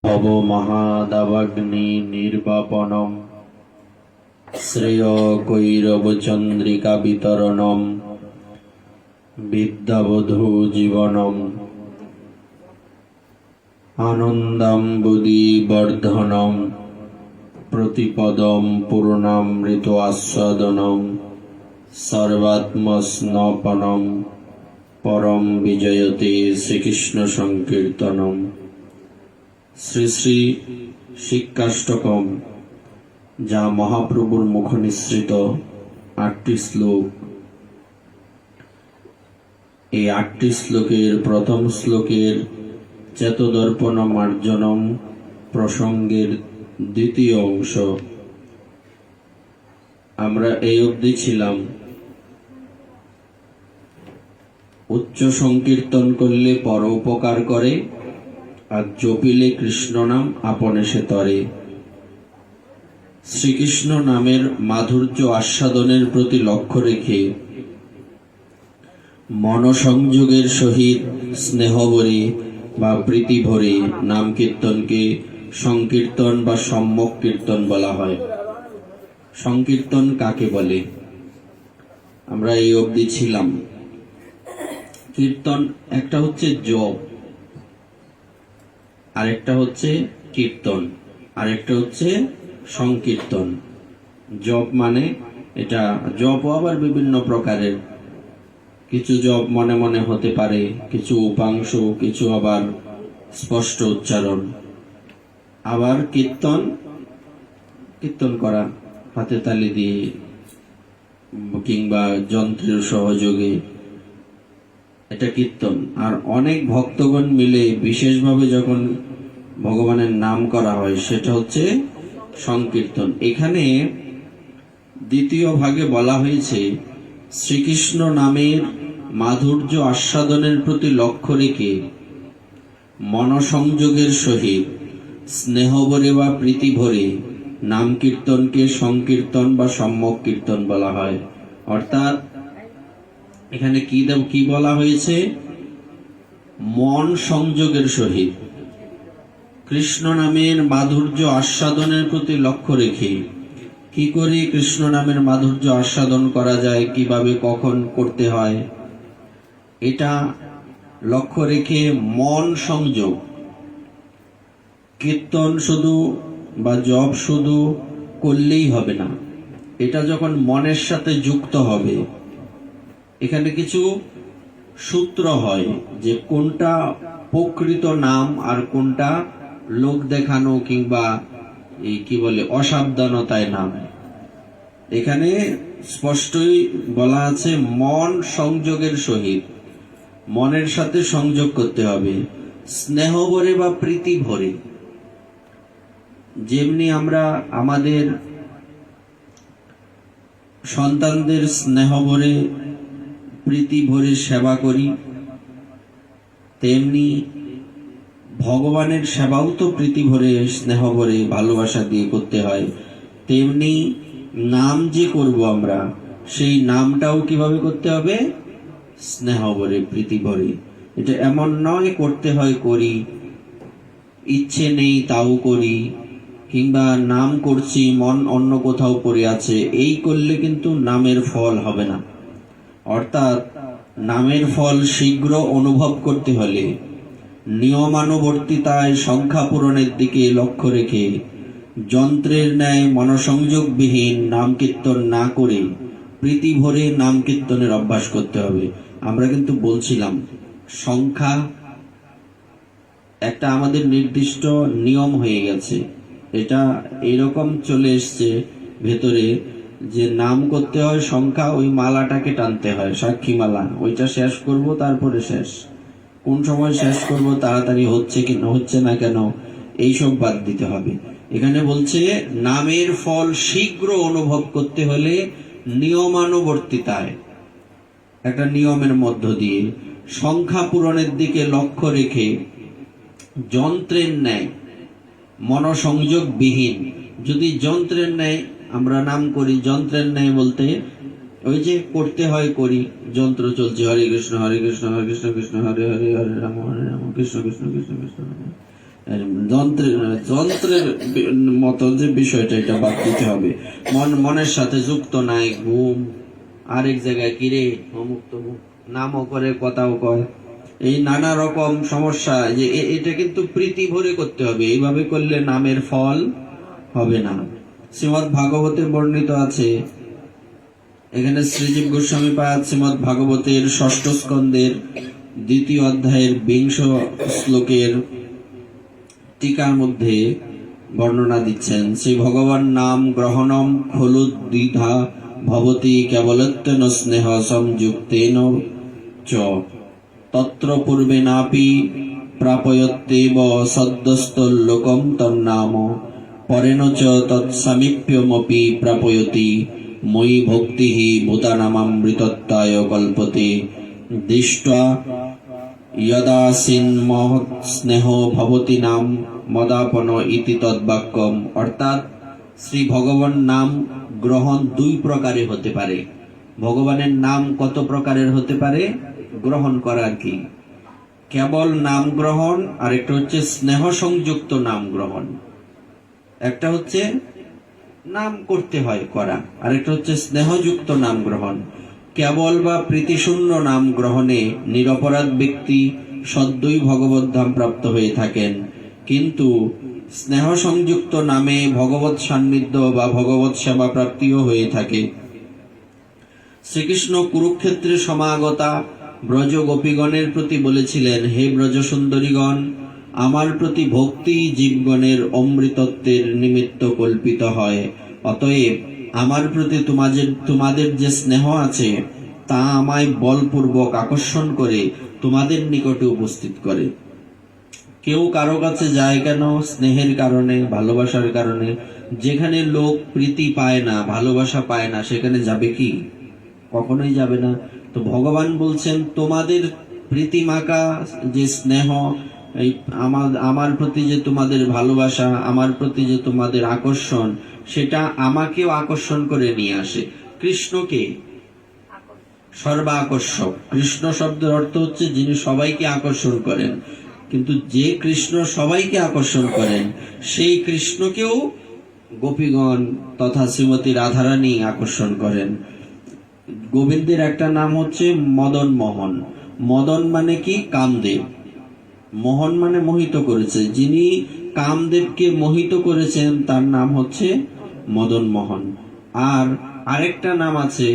ভব মহাদাবাগ্নি নির্বাপনম শ্রেয় কৈরব চন্দ্রিকা বিতরণম বিদ্যাবধূ জীবনম আনন্দাম্বুদি বর্ধনম প্রতিপদম পূর্ণামৃত আস্বাদনম সর্বাত্মস্নপনম পরম বিজয়তে শ্রীকৃষ্ণ সংকীর্তনম। শ্রী শ্রী শিক্ষাষ্টকম, যা মহাপ্রভুর মুখ নিঃসৃত ৮টি শ্লোক। এই ৮টি শ্লোকের প্রথম শ্লোকের চেতদর্পণ মার্জনম প্রসঙ্গের দ্বিতীয় অংশ। আমরা এই অবধি ছিলাম। উচ্চ সংকীর্তন করলে পর উপকার করে, আর জপিলে কৃষ্ণ নাম আপনে সে তরে। শ্রীকৃষ্ণ নামের মাধুর্য আস্বাদনের প্রতি লক্ষ্য রেখে মনসংযোগের সহিত স্নেহভরে বা প্রীতি ভরে নাম কীর্তনকে সংকীর্তন বা সম্যক কীর্তন বলা হয়। সংকীর্তন কাকে বলে আমরা এই অবধি ছিলাম। কীর্তন একটা হচ্ছে জপ, আরেকটা হচ্ছে কীর্তন, আরেকটা হচ্ছে সংকীর্তন। জপ মানে এটা, জপ আবার বিভিন্ন প্রকারের। কিছু জপ মনে মনে হতে পারে, কিছু উপাংশ, কিছু আবার স্পষ্ট উচ্চারণ। আবার কীর্তন, কীর্তন করা হাতে তালি দিয়ে কিংবা যন্ত্রের সহযোগে, এটা কীর্তন। আর অনেক ভক্তগণ মিলে বিশেষভাবে যখন ভগবানের নাম করা হয় সেটা হচ্ছে সংকীর্তন। এখানে দ্বিতীয় ভাগে বলা হয়েছে শ্রীকৃষ্ণ নামের মাধুর্য আস্বাদনের প্রতি লক্ষ্য রেখে মনসংযোগের সহিত স্নেহভরে বা প্রীতি ভরে নাম কীর্তনকে সংকীর্তন বা সম্যক কীর্তন বলা হয়। অর্থাৎ এখানে কি বলা হয়েছে? মন সংযোগের সহিত কৃষ্ণ নামের মাধুর্য আস্বাদনের প্রতি লক্ষ্য রেখে। কি করে কৃষ্ণ নামের মাধুর্য আস্বাদন করা যায়, কিভাবে কখন করতে হয়, এটা লক্ষ্য রেখে মন সংযোগ। কীর্তন শুধু বা জপ শুধু করলেই হবে না, এটা যখন মনের সাথে যুক্ত হবে, এখানে কিছু সূত্র হয় যে কোনটা প্রকৃত নাম আর কোনটা লোক দেখানো কিংবা এই কি বলে অসাবধানতায় নাম। এখানে স্পষ্টই বলা আছে মন সংযোগের সহিত, মনের সাথে সংযোগ করতে হবে, স্নেহ ভরে বা প্রীতি ভরে। যেমনি আমরা আমাদের সন্তানদের স্নেহ ভরে প্রীতি ভরে সেবা করি, তেমনি ভগবানের সেবাও তো প্রীতি ভরে স্নেহ ভরে ভালোবাসা দিয়ে করতে হয়। তেমনি নাম যে করব আমরা, সেই নামটাও কিভাবে করতে হবে? স্নেহ ভরে প্রীতি ভরে। এটা এমন নয় করতে হয় করি, ইচ্ছে নেই তাও করি, কিংবা নাম করছি মন অন্য কোথাও পড়ে আছে, এই করলে কিন্তু নামের ফল হবে না। অর্থাৎ নামের ফল শীঘ্র অনুভব করতে হলে নিয়মানুবর্তিতায় সংখ্যা পূরণের দিকে লক্ষ্য রেখে যন্ত্রের ন্যায় মনসংযোগবিহীন নাম কীর্তন না করে প্রীতি ভরে নাম কীর্তনের অভ্যাস করতে হবে। আমরা কিন্তু বলছিলাম সংখ্যা একটা আমাদের নির্দিষ্ট নিয়ম হয়ে গেছে, এটা এইরকম চলে এসছে ভেতরে যে নাম করতে হয় সংখ্যা, ওই মালাটাকে টানতে হয়, সাক্ষী মালা, ওইটা শেষ করব, তারপরে শেষ। কোন সময় শেষ করব, তাড়াতাড়ি হচ্ছে কি হচ্ছে না কেন, এইসব বাদ দিতে হবে। এখানে বলছে নামের ফল শীঘ্র অনুভব করতে হলে নিয়মানুবর্তিতায়, একটা নিয়মের মধ্য দিয়ে সংখ্যা পূরণের দিকে লক্ষ্য রেখে যন্ত্রের ন্যায় মনসংযোগ বিহীন। যদি যন্ত্রের ন্যায় আমরা নাম করি, যন্ত্রের ন্যায় বলতে ওই যে করতে হয় করি, যন্ত্র চলছে হরে কৃষ্ণ হরে কৃষ্ণ হরে কৃষ্ণ কৃষ্ণ হরে হরে হরে রাম কৃষ্ণ কৃষ্ণ কৃষ্ণ কৃষ্ণ, যন্ত্রের যন্ত্রের মতো যে বিষয়টা, এটা বাদ দিতে হবে। মনের সাথে যুক্ত নাই। ঘুম, আরেক জায়গায় কিরে অমুক তমুক, নামও করে কথাও কয়, এই নানা রকম সমস্যা, যে এটা কিন্তু প্রীতি ভরে করতে হবে। এইভাবে করলে নামের ফল হবে না। শ্রীমৎ ভাগবতে বর্ণিত আছে, এখানে শ্রীজীব গোস্বামী পাদ শ্রীমৎ ভাগবতের ৬ষ্ঠ স্কন্ধের ২য় অধ্যায়ের ২০ শ্লোকের টিকার মধ্যে বর্ণনা দিচ্ছেন। শ্রী ভগবান নাম গ্রহণম খলু দ্বিধা ভবতি কেবলত্বেন স্নেহ সংযুক্তেন চ তত্র পূর্বে নাপি প্রাপয়ত্যেব সদ্যস্তল্লোকম তন্নাম পরেণ চ তৎসামীপ্যমপি প্রাপয়তি ময়ি ভক্তিঃ ভূতানামৃতত্বায় কল্পতে দৃष्ट्वा यदासीन्महत् স্নেহ ভবতি নাম মদাপন ইতি তদ্বাক্যম। অর্থাৎ শ্রী ভগবান নাম গ্রহণ দুই প্রকারে হতে পারে। ভগবানের নাম কত প্রকারের হতে পারে? গ্রহণ করার কি, কেবল নাম গ্রহণ, আর একটা হচ্ছে স্নেহ সংযুক্ত নাম গ্রহণ। একটা হচ্ছে নাম করতে হয় করা, আর একটা হচ্ছে স্নেহযুক্ত নাম গ্রহণ। কেবল বা প্রীতিশূন্য নাম গ্রহণে নিরপরাধ ব্যক্তি সদ্যই ভগবত ধাম প্রাপ্ত হয়ে থাকেন, কিন্তু স্নেহ সংযুক্ত নামে ভগবত সান্নিধ্য বা ভগবত সেবা প্রাপ্তিও হয়ে থাকে। শ্রীকৃষ্ণ কুরুক্ষেত্রে সমাগতা ব্রজ গোপীগণের প্রতি বলেছিলেন, হে ব্রজ সুন্দরীগণ, আমার প্রতি ভক্তি জীবগণের অমৃতত্বের নিমিত্ত কল্পিত হয়। অতএব আমার প্রতি তোমাদের যে স্নেহ আছে তা আমায় বলপূর্বক আকর্ষণ করে তোমাদের নিকটে উপস্থিত করে। কেউ কারো কাছে যায় কেন? স্নেহের কারণে, ভালোবাসার কারণে। যেখানে লোক প্রীতি পায় না, ভালোবাসা পায় না, সেখানে যাবে কি? কখনোই যাবে না। তো ভগবান বলছেন, তোমাদের প্রীতি মাকা যে স্নেহ, এই আমার প্রতি যে তোমাদের ভালোবাসা, আমার প্রতি যে তোমাদের আকর্ষণ, সেটা আমাকেও আকর্ষণ করে নিয়ে আসে। কৃষ্ণকে সর্বাকর্ষক, কৃষ্ণ শব্দের অর্থ হচ্ছে যিনি সবাইকে আকর্ষণ করেন। কিন্তু যে কৃষ্ণ সবাইকে আকর্ষণ করেন, সেই কৃষ্ণকেও গোপীগণ তথা শ্রীমতী রাধারানী আকর্ষণ করেন। গোবিন্দের একটা নাম হচ্ছে মদন মোহন। মদন মানে কি? কামদেব। মোহন মানে মোহিত করেছে। যিনি কামদেবকে মোহিত করেছেন তার নাম হচ্ছে মদন মোহন। আর আরেকটা নাম আছে,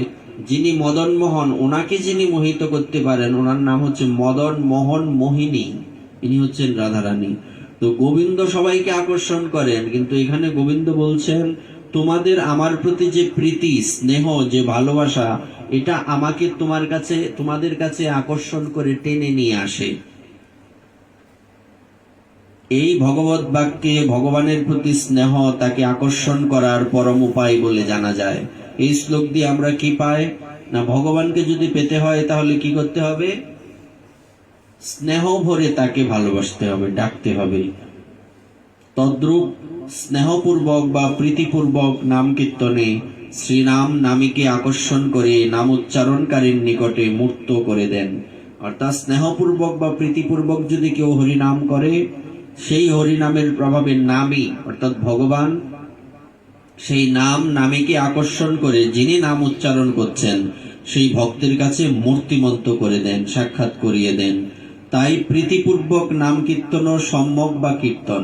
যিনি মদন মোহন, ওনাকে যিনি মোহিত করতে পারেন, ওনার নাম হচ্ছে মদন মোহন মোহিনী, ইনি হচ্ছেন রাধারানী। তো গোবিন্দ সবাইকে আকর্ষণ করেন, কিন্তু এখানে গোবিন্দ বলছেন, তোমাদের আমার প্রতি যে প্রীতি, স্নেহ, যে ভালোবাসা, এটা আমাকে তোমাদের কাছে আকর্ষণ করে টেনে নিয়ে আসে। এই ভগবত বাক্যে ভগবানের প্রতি স্নেহ তাকে আকর্ষণ করার পরম উপায় বলে জানা যায়। এই শ্লোক দিয়ে আমরা কি পাই না, ভগবানকে যদি পেতে হয় তাহলে কি করতে হবে? স্নেহ ভরে তাকে ভালোবাসতে হবে, ডাকতে হবে। তদ্রূপ স্নেহপূর্বক বা প্রীতিপূর্বক নাম কীর্তনে শ্রীনাম নামীকে আকর্ষণ করে নাম উচ্চারণকারীর নিকটে মূর্ত করে দেন। অর্থাৎ স্নেহপূর্বক বা প্রীতিপূর্বক যদি কেউ হরিনাম করে, সেই হরিনামের প্রভাবে নামী অর্থাৎ ভগবান সেই নাম নামীকে আকর্ষণ করে যিনি নাম উচ্চারণ করছেন সেই ভক্তের কাছে মূর্তিমন্ত করে দেন, সাক্ষাৎ করিয়ে দেন। তাই প্রীতিপূর্বক নাম কীর্তন সম্যক বা কীর্তন।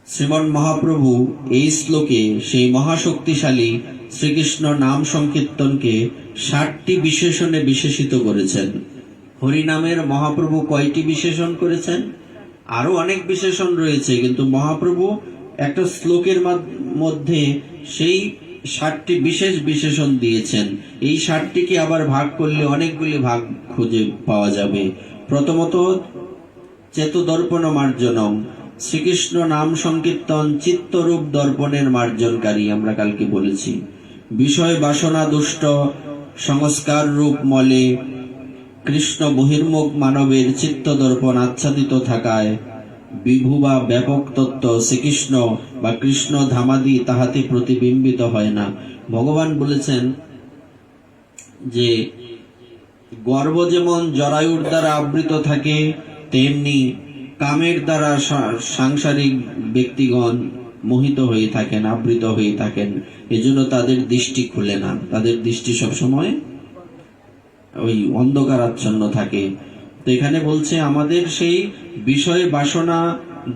শ্রীমন মহাপ্রভু এই শ্লোকে সেই মহাশক্তিশালী শ্রীকৃষ্ণ নাম সংকীর্তনকে ৬০টি বিশেষণে বিশেষিত করেছেন। হরিনামের মহাপ্রভু কয়টি বিশেষণ করেছেন? আরো অনেক বিশেষণ রয়েছে, কিন্তু মহাপ্রভু একটা শ্লোকের মধ্যে সেই ৬০টি বিশেষ বিশেষণ দিয়েছেন। এই ৬০টিকে আবার ভাগ করলে অনেকগুলি ভাগ খুঁজে পাওয়া যাবে। প্রথমত, চেতদর্পণ মার্জনম, শ্রীকৃষ্ণ নাম সংকীর্তন চিত্তরূপ দর্পণের মার্জনকারী, আমরা কালকে বলেছি। বিষয় বাসনা দুষ্ট সংস্কার রূপ মলে কৃষ্ণ বহির্মুখ মানবের চিত্ত দর্পণ আচ্ছাদিত থাকায় বিভু বা ব্যাপক তত্ত্ব শ্রীকৃষ্ণ বা কৃষ্ণ ধামাদি তাহাতে প্রতিবিম্বিত হয় না। ভগবান বলেছেন যে গর্ভ যেমন জরায়ুর দ্বারা আবৃত থাকে, তেমনি কামের দ্বারা সাংসারিক ব্যক্তিগণ মোহিত হয়ে থাকেন, আবৃত হয়ে থাকেন, এজন্য তাদের দৃষ্টি খুলে না, তাদের দৃষ্টি সবসময় ওই অন্ধকারাচ্ছন্ন থাকে। তো এখানে বলছে আমাদের সেই বিষয় বাসনা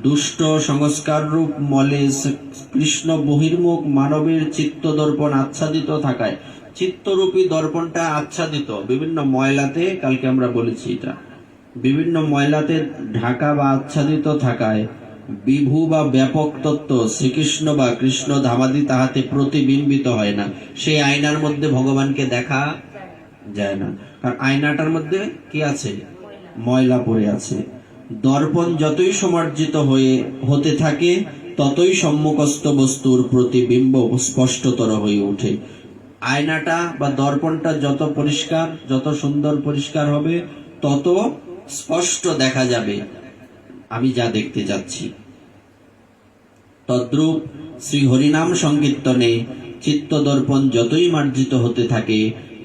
দুষ্ট সংস্কার রূপ মলে কৃষ্ণ বহির্মুখ মানবের চিত্ত দর্পণ আচ্ছাদিত থাকায়, চিত্তরূপী দর্পণটা আচ্ছাদিত বিভিন্ন ময়লাতে, কালকে আমরা বলেছি এটা, বিভিন্ন ময়লাতে ঢাকা বা আচ্ছাদিত থাকায় বিভু বা ব্যাপক তত্ত্ব শ্রীকৃষ্ণ বা কৃষ্ণ ধামাদি তাহাতে প্রতিবিম্বিত হয় না। সেই আয়নার মধ্যে ভগবানকে দেখা যায় না, কারণ আয়নাটার মধ্যে কি আছে? ময়লা পড়ে আছে। দর্পণ যতই সমার্জিত হতে থাকে ততই সম্মুখস্থ বস্তুর প্রতিবিম্ব স্পষ্টতর হয়ে ওঠে। আয়নাটা বা দর্পণটা যত পরিষ্কার, যত সুন্দর পরিষ্কার হবে, তত স্পষ্ট দেখা যাবে আমি যা দেখতে যাচ্ছি। তদ্রূপ শ্রী হরিনাম সংকীর্তনে চিত্ত দর্পণ যতই মার্জিত হতে থাকে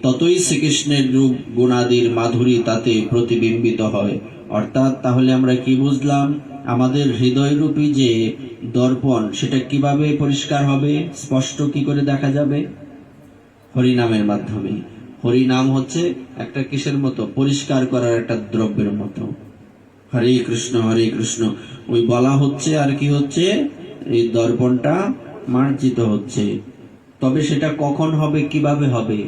ততই শ্রীকৃষ্ণের রূপ গুণাদির মাধুরী তাতে প্রতিবিম্বিত হয়। অর্থাৎ তাহলে আমরা কি বুঝলাম? আমাদের হৃদয় রূপী যে দর্পণ, সেটা কিভাবে পরিষ্কার হবে, স্পষ্ট কি করে দেখা যাবে? হরিনামের মাধ্যমে। হরিনাম হচ্ছে একটা কিসের মতো? পরিষ্কার করার একটা দ্রব্যের মতো। হরে কৃষ্ণ হরে কৃষ্ণ ওই বলা হচ্ছে, আর কি হচ্ছে? এই দর্পণটা মার্জিত হচ্ছে। তবে সেটা কখন হবে, কিভাবে হবে?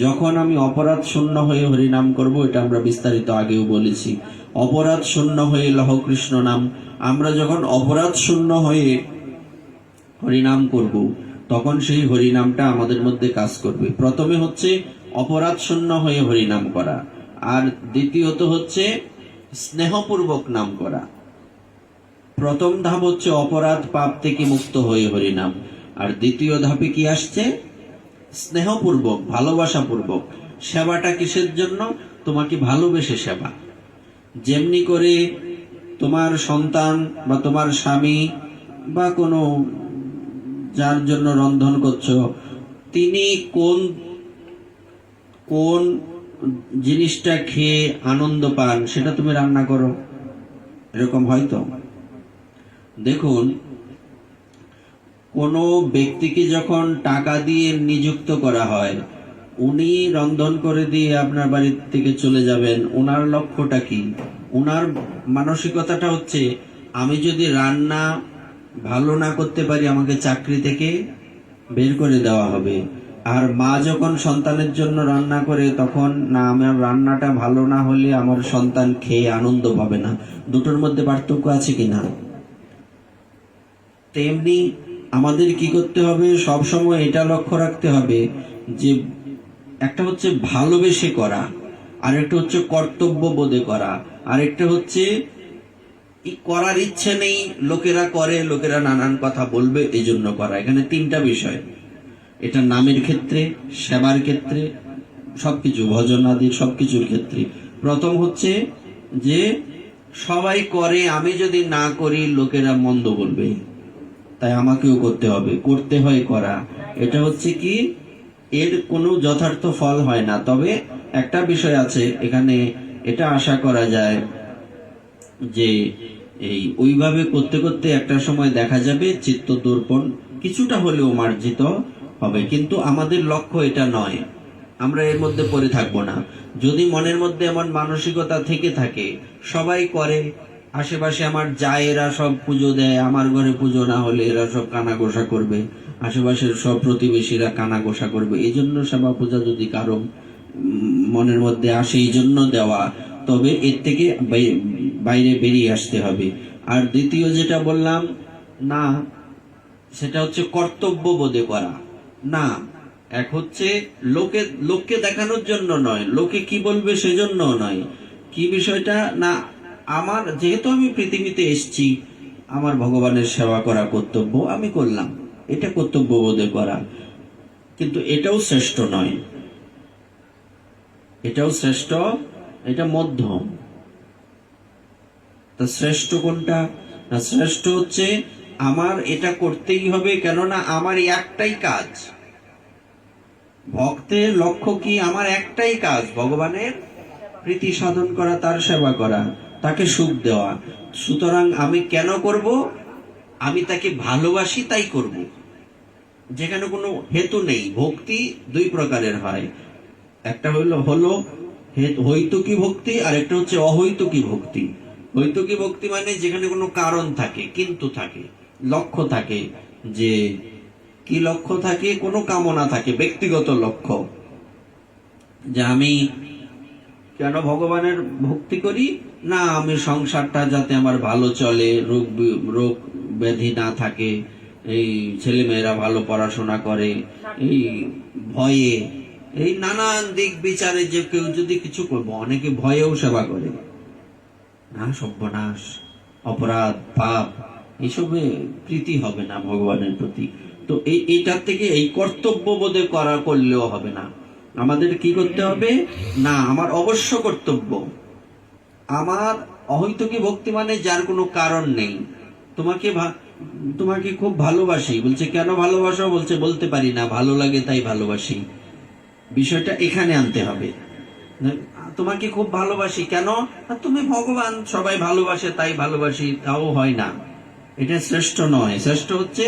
যখন আমি অপরাধ শূন্য হয়ে হরিনাম করব। এটা আমরা বিস্তারিত আগেও বলেছি। অপরাধ শূন্য হয়ে লহ কৃষ্ণ নাম। আমরা যখন অপরাধ শূন্য হয়ে হরিনাম করব, তখন সেই হরিনামটা আমাদের মধ্যে কাজ করবে। প্রথমে হচ্ছে অপরাধ শূন্য হয়ে হরিনাম করা, আর দ্বিতীয়ত হচ্ছে স্নেহপূর্বক নাম করা। প্রথম ধাপ হচ্ছে অপরাধ পাপ থেকে মুক্ত হয়ে হরিনাম, আর দ্বিতীয় ধাপে কি আসছে? স্নেহপূর্বক, ভালোবাসাপূর্বক। সেবাটা কিসের জন্য? তোমাকে ভালোবেসে সেবা। যেমনি করে তোমার সন্তান বা তোমার স্বামী বা কোনো যার জন্য রন্ধন করছো, তিনি কোন কোন জিনিসটা খেয়ে আনন্দ পান সেটা তুমি রান্না করো, এরকম হয়তো। দেখুন, কোনো ব্যক্তিকে যখন টাকা দিয়ে নিযুক্ত করা হয়, উনি রন্ধন করে দিয়ে আপনার বাড়ি থেকে চলে যাবেন, ওনার লক্ষ্যটা কি? ওনার মানসিকতাটা হচ্ছে, আমি যদি রান্না ভালো না করতে পারি আমাকে চাকরি থেকে বের করে দেওয়া হবে। আর মা যখন সন্তানের জন্য রান্না করে, তখন না, আমার রান্নাটা ভালো না হলে আমার সন্তান খেয়ে আনন্দ পাবে না। দুটোর মধ্যে পার্থক্য আছে কিনা? তেমনি আমাদের কি করতে হবে? সব সময় এটা লক্ষ্য রাখতে হবে যে একটা হচ্ছে ভালোবেসে করা, আর একটা হচ্ছে কর্তব্য বোধে করা, আর একটা হচ্ছে করার ইচ্ছে নেই, লোকেরা করে, লোকেরা নানান কথা বলবে এই জন্য করা। এখানে তিনটা বিষয়। এটা নামের ক্ষেত্রে, সেবার ক্ষেত্রে, সবকিছু, ভজন আদি সবকিছুর ক্ষেত্রে। প্রথম হচ্ছে যে সবাই করে, আমি যদি না করি লোকেরা মন্দ বলবে, তাই আমাকেও করতে হবে, করতে হয় করা। এটা হচ্ছে কি, এর কোনো যথার্থ ফল হয় না। তবে একটা বিষয় আছে এখানে, এটা আশা করা যায় যে এই ওইভাবে করতে করতে একটা সময় দেখা যাবে চিত্ত দর্পণ কিছুটা হলেও মার্জিত হবে। কিন্তু আমাদের লক্ষ্য এটা নয়, আমরা এর মধ্যে পড়ে থাকবো না। যদি মনের মধ্যে এমন মানসিকতা থেকে থাকে, সবাই করে, আশেপাশে আমার জায়েরা সব পুজো দেয়, আমার ঘরে পুজো না হলে এরা সব কানাঘোষা করবে, আশেপাশের সব প্রতিবেশীরা কানাঘোষা করবে, এই জন্য সেবা পূজা যদি কারো মনের মধ্যে আসে, এই জন্য দেওয়া, তবে এর থেকে বাইরে বেরিয়ে আসতে হবে। আর দ্বিতীয় যেটা বললাম না, সেটা হচ্ছে কর্তব্য বোধে করা না। এক হচ্ছে লোককে দেখানোর জন্য নয়, লোকে কি বলবে সেজন্য নয়। কি বিষয়টা না, আমার যেহেতু আমি পৃথিবীতে এসেছি, আমার ভগবানের সেবা করা কর্তব্য, আমি করলাম, এটা কর্তব্য বোধে করা। কিন্তু এটাও শ্রেষ্ঠ নয়, এটাও শ্রেষ্ঠ, এটা মধ্যম। তা শ্রেষ্ঠ কোনটা? না, শ্রেষ্ঠ হচ্ছে আমার এটা করতেই হবে, কেননা আমার একটাই কাজ। ভক্তের লক্ষ্য কি? আমার একটাই কাজ, ভগবানের প্রীতি সাধন করা, তার সেবা করা। তাকে সুখ দেওয়া। সুতরাং আমি কেন করব? আমি তাকে ভালোবাসি তাই করব, যেখানে কোনো হেতু নেই। ভক্তি দুই প্রকারের হয়, একটা হলো হইতুকী ভক্তি, আর একটা হচ্ছে অহৈতুকী ভক্তি। হইতুকী ভক্তি মানে যেখানে কোনো কারণ থাকে, কিন্তু থাকে, লক্ষ্য থাকে, যে কি লক্ষ্য থাকে, কোনো কামনা থাকে, ব্যক্তিগত লক্ষ্য, যে আমি কেন ভগবানের ভক্তি করি, না আমি সংসারটা যাতে আমার ভালো চলে, রোগ ব্যাধি না থাকে, এই ছেলে মেয়েরা ভালো পড়াশোনা করে, এই ভয়ে, এই নানান দিক বিচারে, যে কেউ যদি কিছু করবো, অনেকে ভয়েও সেবা করে, না সর্বনাশ, অপরাধ পাপ, এইসবে প্রীতি হবে না ভগবানের প্রতি। তো এইটার থেকে এই কর্তব্য বোধে করলেও হবে না। আমাদের কি করতে হবে? না, আমার অবশ্য কর্তব্য, আমার অহৈতুকী ভক্তি মানে যার কোনো কারণ নেই। তোমাকে খুব ভালোবাসি, বলছে কেন ভালোবাসো? বলছে বলতে পারি না, ভালো লাগে তাই ভালোবাসি। বিষয়টা এখানে আনতে হবে। তোমাকে খুব ভালোবাসি কেন? তুমি ভগবান, সবাই ভালোবাসে তাই ভালোবাসি, তাও হয় না, এটা শ্রেষ্ঠ নয়। শ্রেষ্ঠ হচ্ছে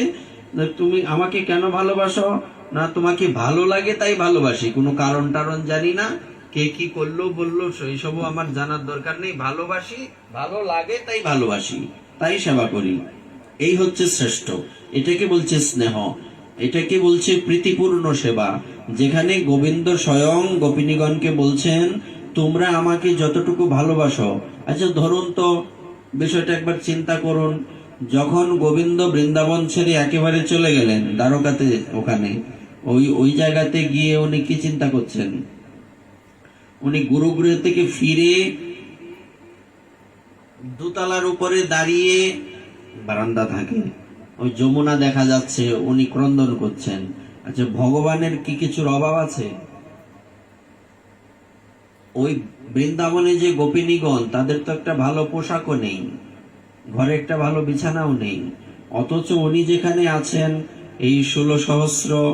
তুমি আমাকে কেন ভালোবাসো? না তোমাকে ভালো লাগে তাই ভালোবাসি, কোনো কারণ টারণ জানি না, কে কি করলো বললো এইসবও আমার জানার দরকার নেই, ভালোবাসি, ভালো লাগে তাই ভালোবাসি, তাই সেবা করি, এই হচ্ছে শ্রেষ্ঠ। এটাকে বলছে স্নেহ, এটাকে বলছে প্রীতিপূর্ণ সেবা, যেখানে গোবিন্দ স্বয়ং গোপিনীগণকে বলছেন তোমরা আমাকে যতটুকু ভালোবাসো। আচ্ছা ধরুন তো, বিষয়টা একবার চিন্তা করুন, যখন গোবিন্দ বৃন্দাবন ছেড়ে একেবারে চলে গেলেন দ্বারকাতে, ওখানে ওই জায়গাতে গিয়ে উনি কি চিন্তা করছেন? উনি গুরুগৃহ থেকে ফিরে দোতলার উপরে দাঁড়িয়ে, বারান্দা থাকে, ওই যমুনা দেখা যাচ্ছে, উনি ক্রন্দন করছেন। আচ্ছা ভগবানের কি কিছুর অভাব আছে? ওই বৃন্দাবনে যে গোপিনীগণ, তাদের তো একটা ভালো পোশাকও নেই, ঘরে একটা ভালো বিছানাও নেই, অথচ উনি যেখানে আছেন, এই 16,000,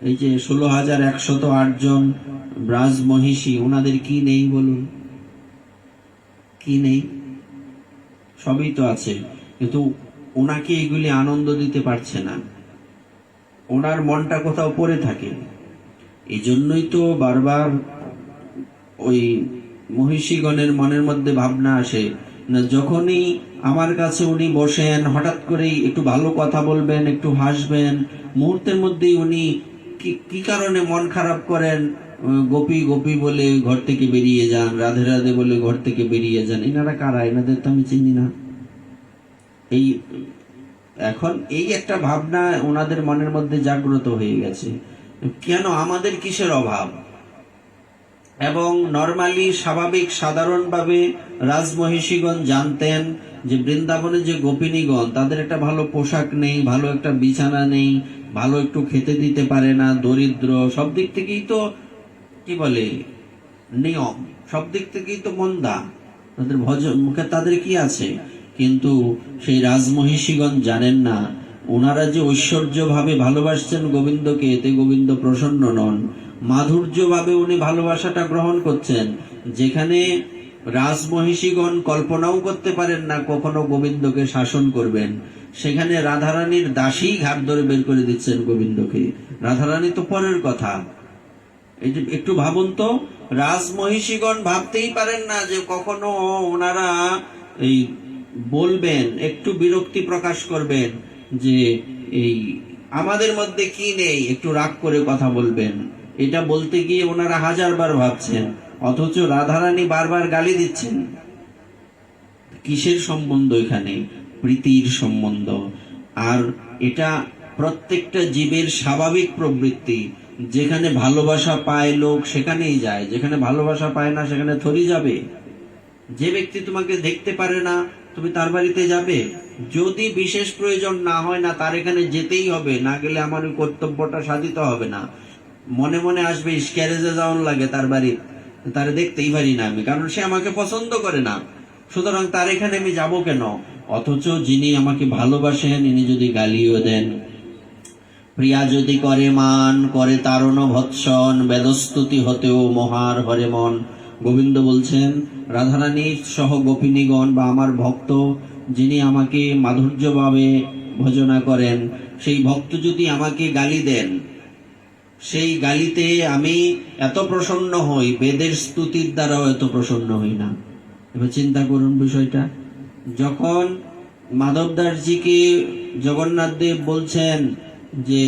এই যে 16,108 জন ব্রাজ মহিষী, ওনাদের কি নেই বলুন? কি নেই? সবই তো আছে, কিন্তু ওনাকে এগুলি আনন্দ দিতে পারছে না, ওনার মনটা কোথাও পড়ে থাকে। এই জন্যই তো বারবার ওই মহিষীগণের মনের মধ্যে ভাবনা আসে, না যখনই আমার কাছে উনি বসেন, হঠাৎ করেই একটু ভালো কথা বলবেন, একটু হাসবেন, মুহূর্তের মধ্যেই উনি কি কারণে মন খারাপ করেন, গোপী গোপী বলে ঘর থেকে বেরিয়ে যান, রাধে রাধে বলে ঘর থেকে বেরিয়ে যান। এনারা কারা? এনাদের তো আমি চিনি না। এখন এই একটা ভাবনা ওনাদের মনের মধ্যে জাগ্রত হয়ে গেছে, কেন আমাদের কিসের অভাব? এবং নরমালি স্বাভাবিক সাধারণভাবে রাজমহিষীগণ জানতেন যে বৃন্দাবনে যে গোপিনীগণ, তাদের একটা ভালো পোশাক নেই, ভালো একটা বিছানা নেই, ভালো একটু খেতে দিতে পারে না, দরিদ্র, সব দিক থেকেই তো কি বলে নিয়ম, সব দিক থেকেই তো মন্দা, তাদের ভজন মুখে তাদের কি আছে? কিন্তু সেই রাজমহিষীগণ জানেন না, ওনারা যে ঐশ্বর্য ভাবে ভালোবাসছেন গোবিন্দকে, এতে গোবিন্দ প্রসন্ন নন। মাধুর্য ভাবে উনি ভালোবাসাটা গ্রহণ করছেন, যেখানে রাজমহিষীগণ কল্পনাও করতে পারেন না কখনো গোবিন্দকে শাসন করবেন, সেখানে রাধারানীর দাসী ঘাট ধরে বের করে দিচ্ছেন গোবিন্দকে। রাধারানী তো পরের কথা। এই যে একটু ভাবুন তো, রাজমহিষীগণ ভাবতেই পারেন না যে কখনো ওনারা এই বলবেন, একটু বিরক্তি প্রকাশ করবেন যে এই আমাদের মধ্যে কি নেই, একটু রাগ করে কথা বলবেন, এটা বলতে গিয়ে ওনারা হাজারবার ভাবছেন, অথচ রাধারানী বারবার গালি দিচ্ছেন। কিসের সম্বন্ধ এখানে? প্রীতির সম্বন্ধ। আর এটা প্রত্যেকটা জীবের স্বাভাবিক প্রবৃত্তি, যেখানে ভালোবাসা পায় লোক সেখানেই যায়, যেখানে ভালোবাসা পায় না সেখানে থরি যাবে? যে ব্যক্তি তোমাকে দেখতে পারে না, তুমি তার বাড়িতে যাবে? যদি বিশেষ প্রয়োজন না হয়, না তার এখানে যেতেই হবে, না গেলে আমার ওই কর্তব্যটা সাধিত হবে না। মনে মনে আসবে ক্যারেজে যাওয়ার লাগে তার বাড়ি, তারে দেখতেই পারি না আমি, কারণ সে আমাকে পছন্দ করে না, সুতরাং তার এখানে আমি যাব কেন? অথচ যিনি আমাকে ভালোবাসেন, ইনি যদি গালিও দেন, প্রিয়া যদি করে মান, করে তারণ ভৎসন, বেদস্তুতি হতেও মহার হরে মন, গোবিন্দ বলছেন, রাধারানী সহ গোপিনীগণ বা আমার ভক্ত যিনি আমাকে মাধুর্যভাবে ভজনা করেন, সেই ভক্ত যদি আমাকে গালি দেন, সেই গালিতে আমি এত প্রসন্ন হই, বেদের স্তুতির দ্বারাও এত প্রসন্ন হই না। এবার চিন্তা করুন বিষয়টা। যখন মাধব দাসজিকে জগন্নাথ দেব বলছেন যে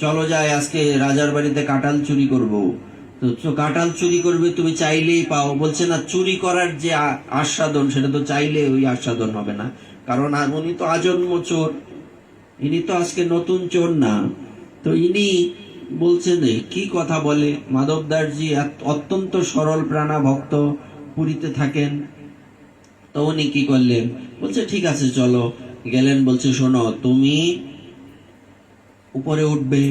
চলো যাই আজকে রাজার বাড়িতে কাঁঠাল চুরি করব, তো কাঁঠাল চুরি করবে তুমি চাইলেই পাও, বলছে না চুরি করার যে আস্বাদন সেটা তো চাইলে ওই আস্বাদন হবে না, কারণ উনি তো আজন্ম চোর, ইনি তো আজকে নতুন চোর না। তো ইনি বলছেন কি কথা বলে। মাধব দাসজি অত্যন্ত সরল প্রাণা ভক্ত, পুরীতে থাকেন। তো উনি কি করলেন, বলছে ঠিক আছে চলো। গেলেন, বলছে শোনো তুমি উপরে উঠবে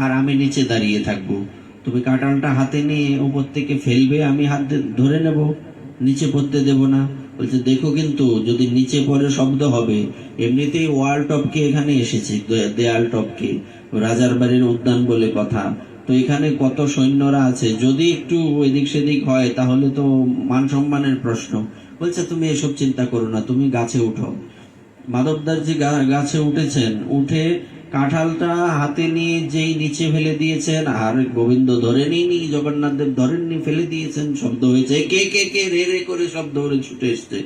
আর আমি নিচে দাঁড়িয়ে থাকবো, তুমি কাঁঠালটা হাতে নিয়ে উপর থেকে ফেলবে, আমি হাত ধরে নেব, নিচে পড়তে দেব না। বলছে দেখো কিন্তু যদি নিচে পড়ে শব্দ হবে, এমনিতেই ওয়াল টপকে এখানে এসেছি, দেয়াল টপকে, রাজার বাড়ির উদ্যান বলে কথা, তো এখানে কত সৈন্যরা আছে, যদি একটু এদিক সেদিক হয় তাহলে তো মান সম্মানের প্রশ্ন। বলছে তুমি এসব চিন্তা করো না, তুমি গাছে উঠো। মাধব দাসজি গাছে উঠেছেন, উঠে কাঁঠালটা হাতে নিয়ে যেই নিচে ফেলে দিয়েছেন, আর গোবিন্দ ধরেনি, জগন্নাথ দেব ধরেননি, ফেলে দিয়েছেন, শব্দ হয়েছে কে কে কে, রে রে করে শব্দ করে ছুটে এসছে।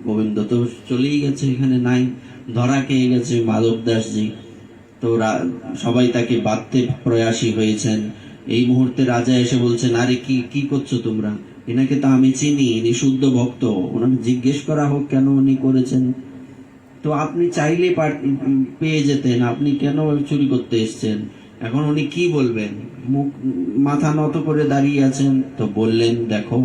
গোবিন্দ তো চলেই গেছে, এখানে নাই, ধরা খেয়ে গেছে মাধব দাসজি। তো সবাই তাকে বাঁধতে প্রয়াসী হয়েছেন। এই মুহূর্তে রাজা এসে বলছেন, আরে কি কি করছো তোমরা, এনাকে তো আমি চিনি, ইনি শুদ্ধ ভক্ত, ওনাকে জিজ্ঞেস করা হোক কেন উনি করেছেন। তো আপনি চাইলে পেয়ে যেতেন, আপনি কেন চুরি করতে এসছেন। এখন উনি কি বলবেন, মুখ মাথা নত করে দাঁড়িয়ে আছেন। তো বললেন দেখো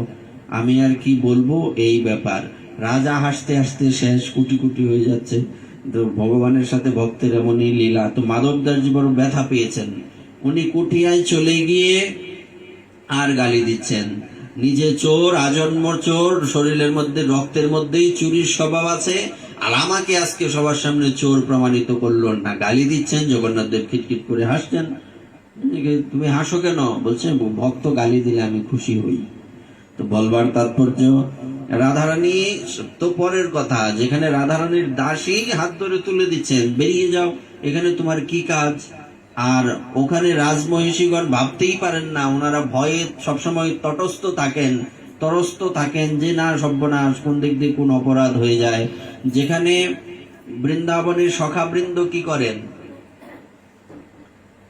আমি আর কি বলবো এই ব্যাপার। রাজা হাসতে হাসতে শেষ, কুটি কুটি হয়ে যাচ্ছে। তো ভগবানের সাথে ভক্তের এমনই লীলা। তো মাধব দাসজি বড় ব্যথা পেয়েছেন, উনি কুটিয়ায় চলে গিয়ে আর গালি দিচ্ছেন, নিজে চোর, আজন্ম চোর, শরীরের মধ্যে রক্তের মধ্যেই চুরির স্বভাব আছে, আর আমাকে আজকে সবার সামনে চোর প্রমাণিত করলো না, গালি দিচ্ছেন। জগন্নাথ দেব খিটখিট করে হাসছেন। তুমি হাসো কেন, বলছে ভক্ত গালি দিলে আমি খুশি হই। তো বলবার তাৎপর্য, রাধারানী তো পরের কথা, যেখানে রাধারানীর দাসী হাত ধরে তুলে দিচ্ছেন বেরিয়ে যাও, এখানে তোমার কি কাজ। আর ওখানে রাজমহিষীগণ ভাবতেই পারেন না, ওনারা ভয়ে সবসময় তটস্থ থাকেন যে না সর্বনাশ, কোন দিক দিয়ে কোন অপরাধ হয়ে যায়। যেখানে বৃন্দাবনের সখাবৃন্দ কি করেন,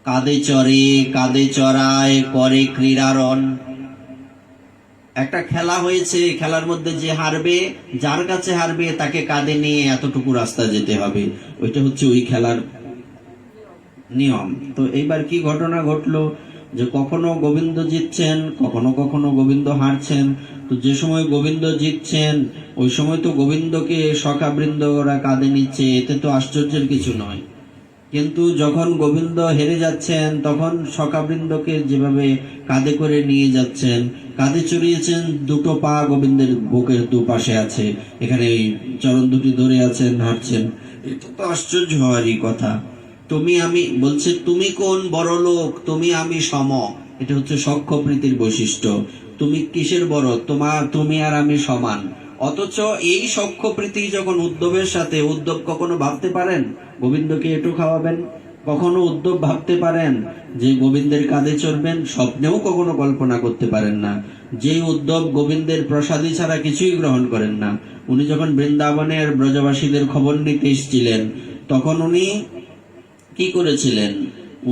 কাঁধে চড়ে, কাঁধে চড়ায়, করে ক্রীড়ারণ। একটা খেলা হয়েছে, খেলার মধ্যে যে হারবে, যার কাছে হারবে তাকে কাঁধে নিয়ে এতটুকু রাস্তা যেতে হবে, ওইটা হচ্ছে ওই খেলার নিয়ম। তো এইবার কি ঘটনা ঘটলো, যে কখনো গোবিন্দ জিতছেন, কখনো কখনো গোবিন্দ হারছেন। তো যে সময় গোবিন্দ জিতছেন ওই সময় তো গোবিন্দকে সখাবৃন্দ ওরা কাঁধে নিচ্ছে, এতে তো আশ্চর্যের কিছু নয়। কিন্তু যখন গোবিন্দ হেরে যাচ্ছেন তখন সখাবৃন্দকে যেভাবে কাঁধে করে নিয়ে যাচ্ছেন, কাঁধে চড়িয়েছেন, দুটো পা গোবিন্দের বুকের দুপাশে আছে, এখানে চরণ দুটি ধরে আছেন, হাঁটছেন, এটা তো আশ্চর্য হওয়ারই কথা। তুমি আমি বলছে, তুমি কোন বড় লোক, তুমি আমি সম, এটা হচ্ছে সখ্য প্রীতির বৈশিষ্ট্য। তুমি কিসের বড়, তুমি আর আমি সমান। অথচ এই সখ্য প্রীতি যখন উদ্ধবের সাথে, উদ্ধব কখনো ভাবতে পারেন গোবিন্দকে এটু খাওয়াবেন, কখনো উদ্ধব ভাবতে পারেন যে গোবিন্দের কাঁধে চড়বেন, স্বপ্নেও কখনো কল্পনা করতে পারেন না। যে উদ্ধব গোবিন্দের প্রসাদী ছাড়া কিছুই গ্রহণ করেন না, উনি যখন বৃন্দাবনের ব্রজবাসীদের খবর নিতে এসেছিলেন তখন উনি কি করেছিলেন,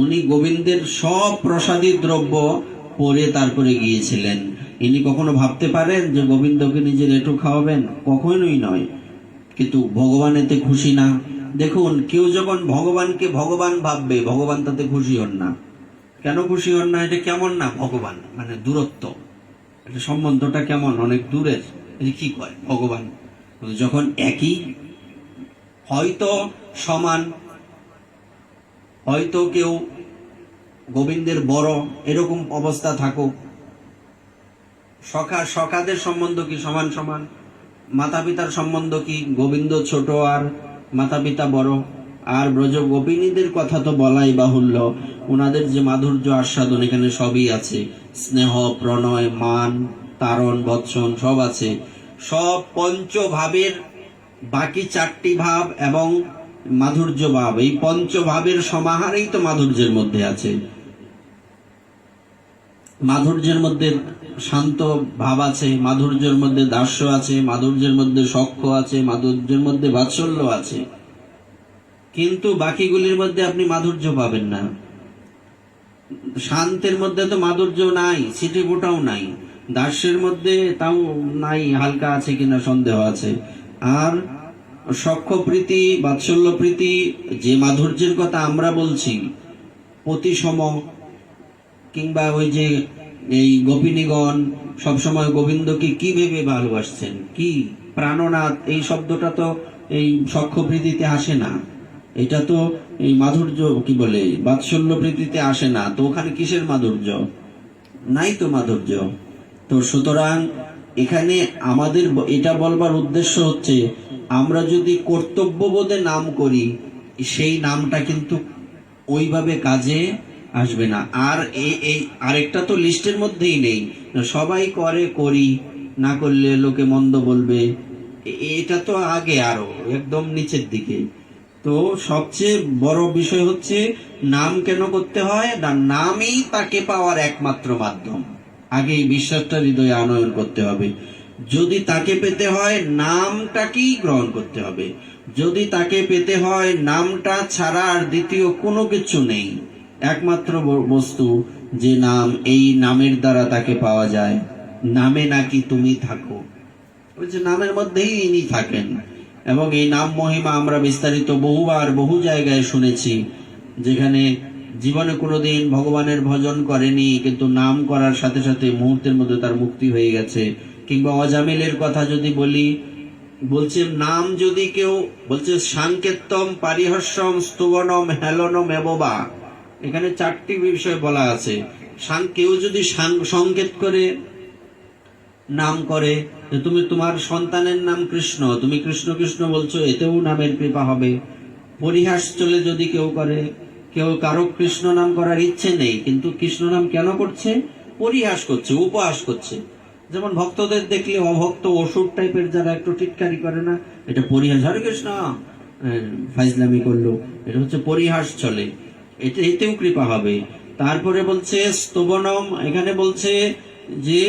উনি গোবিন্দের সব প্রসাদী দ্রব্য পরে তারপরে গিয়েছিলেন। ইনি কখনো ভাবতে পারেন যে গোবিন্দকে নিজের এটু খাওয়াবেন, কখনোই নয়। কিন্তু ভগবান এতে খুশি না। দেখুন, কেউ যখন ভগবানকে ভগবান ভাববে, ভগবান তাতে খুশি হন না। কেন খুশি হন না, এটা কেমন না, ভগবান মানে দূরত্ব, এটা সম্বন্ধটা কেমন, অনেক দূরের। কি কয় ভগবান, যখন একই, হয়তো সমান, হয়তো কেউ গোবিন্দের বড়, এরকম অবস্থা থাকুক, সখাদের সম্বন্ধ কি সমান সমান, মাতা পিতার সম্বন্ধ কি গোবিন্দ ছোট আর মাতা পিতা বড়, আর ব্রজ গোপিনীদের কথা তো বলাই বাহুল্য, ওনাদের যে মাধুর্য আস্বাদন এখানে সবই আছে, স্নেহ, প্রণয়, মান, তারণ, বৎসন সব আছে। সব পঞ্চভাবের বাকি চারটি ভাব এবং মাধুর্য ভাব, এই পঞ্চভাবের সমাহারেই তো মাধুর্যের মধ্যে আছে। মাধুর্যের মধ্যে শান্ত ভাব আছে, মাধুর্যের মধ্যে দাস্য আছে, মাধুর্যের মধ্যে সখ্য আছে, মাধুর্যের মধ্যে বাৎসল্য আছে। কিন্তু বাকিগুলির মধ্যে আপনি মাধুর্য পাবেন না। শান্তের মধ্যে তো মাধুর্য নাই, ছিটে ফোটাও নাই। দাস্যের মধ্যে তাও নাই, হালকা আছে কিনা সন্দেহ আছে। আর সখ্য প্রীতি, বাৎসল্য প্রীতি, যে মাধুর্যের কথা আমরা বলছি, পতিসম, কিংবা ওই যে এই গোপিনীগণ সবসময় গোবিন্দকে কি ভেবে ভালোবাসছেন, কি প্রাণনাথ, এই শব্দটা তো এই সখ্য প্রীতিতে আসে না। এটা তো এই মাধুর্য কি বলে বাৎসল্য প্রীতিতে আসে না। তো ওখানে কিসের মাধুর্য? নাই তো মাধুর্য। তো সুতরাং এখানে আমাদের এটা বলবার উদ্দেশ্য হচ্ছে, আমরা যদি কর্তব্যবোধে নাম করি, সেই নামটা কিন্তু ওইভাবে কাজে আসবে না। আর এই আরেকটা তো লিস্টের মধ্যেই নেই, সবাই করে, করি, না করলে লোকে মন্দ বলবে, এটা তো আগে আরো একদম নিচের দিকে। তো সবচেয়ে বড় বিষয় হচ্ছে নাম কেন করতে হয় না, নামই তাকে পাওয়ার একমাত্র মাধ্যম। আগে এই বিশ্বাসটা হৃদয়ে আনয়ন করতে হবে। যদি তাকে পেতে হয় নামটাকেই গ্রহণ করতে হবে। যদি তাকে পেতে হয় নামটা ছাড়া আর দ্বিতীয় কোনো কিছু নেই। একমাত্র বস্তু যে নাম, এই নামের দ্বারা তাকে পাওয়া যায়। নামে নাকি তুমি থাকো, ওই যে নামের মধ্যেই ইনি থাকেন। এবং এই নাম মহিমা আমরা বিস্তারিত বহুবার বহু জায়গায় শুনেছি, যেখানে জীবনে কোনোদিন ভগবানের ভজন করেনি, কিন্তু নাম করার সাথে সাথে মুহূর্তের মধ্যে তার মুক্তি হয়ে গেছে। কিংবা অজামিলের কথা যদি বলি, বলছে নাম যদি কেউ বলছে সাংকেতম, পারিহর্ষম, স্তবনম, হেলনম এববা, এখানে চারটি বিষয় বলা আছে। কেউ যদি সংকেত করে নাম করে, তুমি তোমার সন্তানের নাম কৃষ্ণ, তুমি কৃষ্ণ কৃষ্ণ বলছো, এতেও নামের কৃপা হবে। পরিহাস চলে যদি কেউ করে, কেউ কারো কৃষ্ণ নাম করার ইচ্ছে নেই, কিন্তু কৃষ্ণ নাম কেন করছে? পরিহাস করছে, উপহাস করছে। যেমন ভক্তদের দেখলে অভক্ত অসুর টাইপের যারা একটু টিটকারি করে না, এটা পরিহাস, হরে কৃষ্ণ ফাইজলামি করলো, এটা হচ্ছে পরিহাস চলে, এতেও কৃপা হবে। তারপরে বলছে স্তবনম, এখানে বলছে যে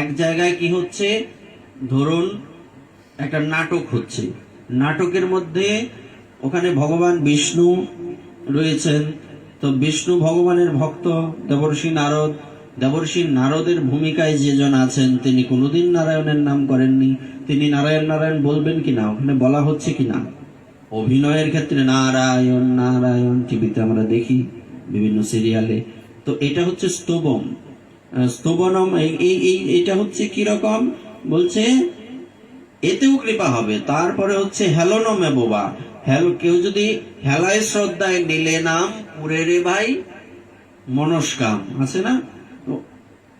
এক জায়গায় কি হচ্ছে, ধরুন একটা নাটক হচ্ছে, নাটকের মধ্যে ওখানে ভগবান বিষ্ণু রয়েছেন। তো বিষ্ণু ভগবানের ভক্ত দেবর্ষি নারদ, দেবর্ষি নারদের ভূমিকায় যেজন আছেন, তিনি কোনোদিন নারায়ণের নাম করেননি। তিনি নারায়ণ নারায়ণ বলবেন কিনা, ওখানে বলা হচ্ছে কিনা? অভিনয়ের ক্ষেত্রে নারায়ণ নারায়ণ টিভিতে আমরা দেখি, বিভিন্ন সিরিয়ালে। তো এটা হচ্ছে স্তবম, স্তবনম। এটা হচ্ছে কি রকম বলছে, এতেও কৃপা হবে। তারপরে হচ্ছে হেলনম এববা, কেউ যদি হেলায় শ্রদ্ধায় নিলে নাম পুরে রে ভাই মনস্কাম, আছে না?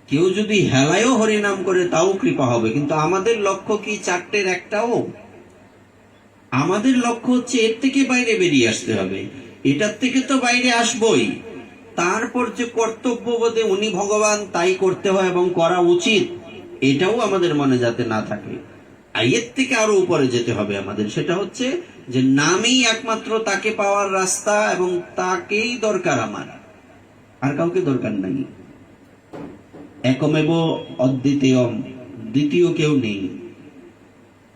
কেউ যদি হেলায়ও হরিনাম করে তাও কৃপা হবে। কিন্তু আমাদের লক্ষ্য কি চারটের একটাও? আমাদের লক্ষ্য হচ্ছে এর থেকে বাইরে বেরিয়ে আসতে হবে। এটার থেকে তো বাইরে আসবই, তারপর যে কর্তব্য বোধে উনি ভগবান তাই করতে হয় এবং করা উচিত, এটাও আমাদের মনে যাতে না থাকে। এর থেকে আরো উপরে যেতে হবে আমাদের। সেটা হচ্ছে যে নামই একমাত্র তাকে পাওয়ার রাস্তা, এবং তাকেই দরকার আমার, আর কাউকে দরকার নাই। একমেব অদ্বিতীয়ম, দ্বিতীয় কেউ নেই,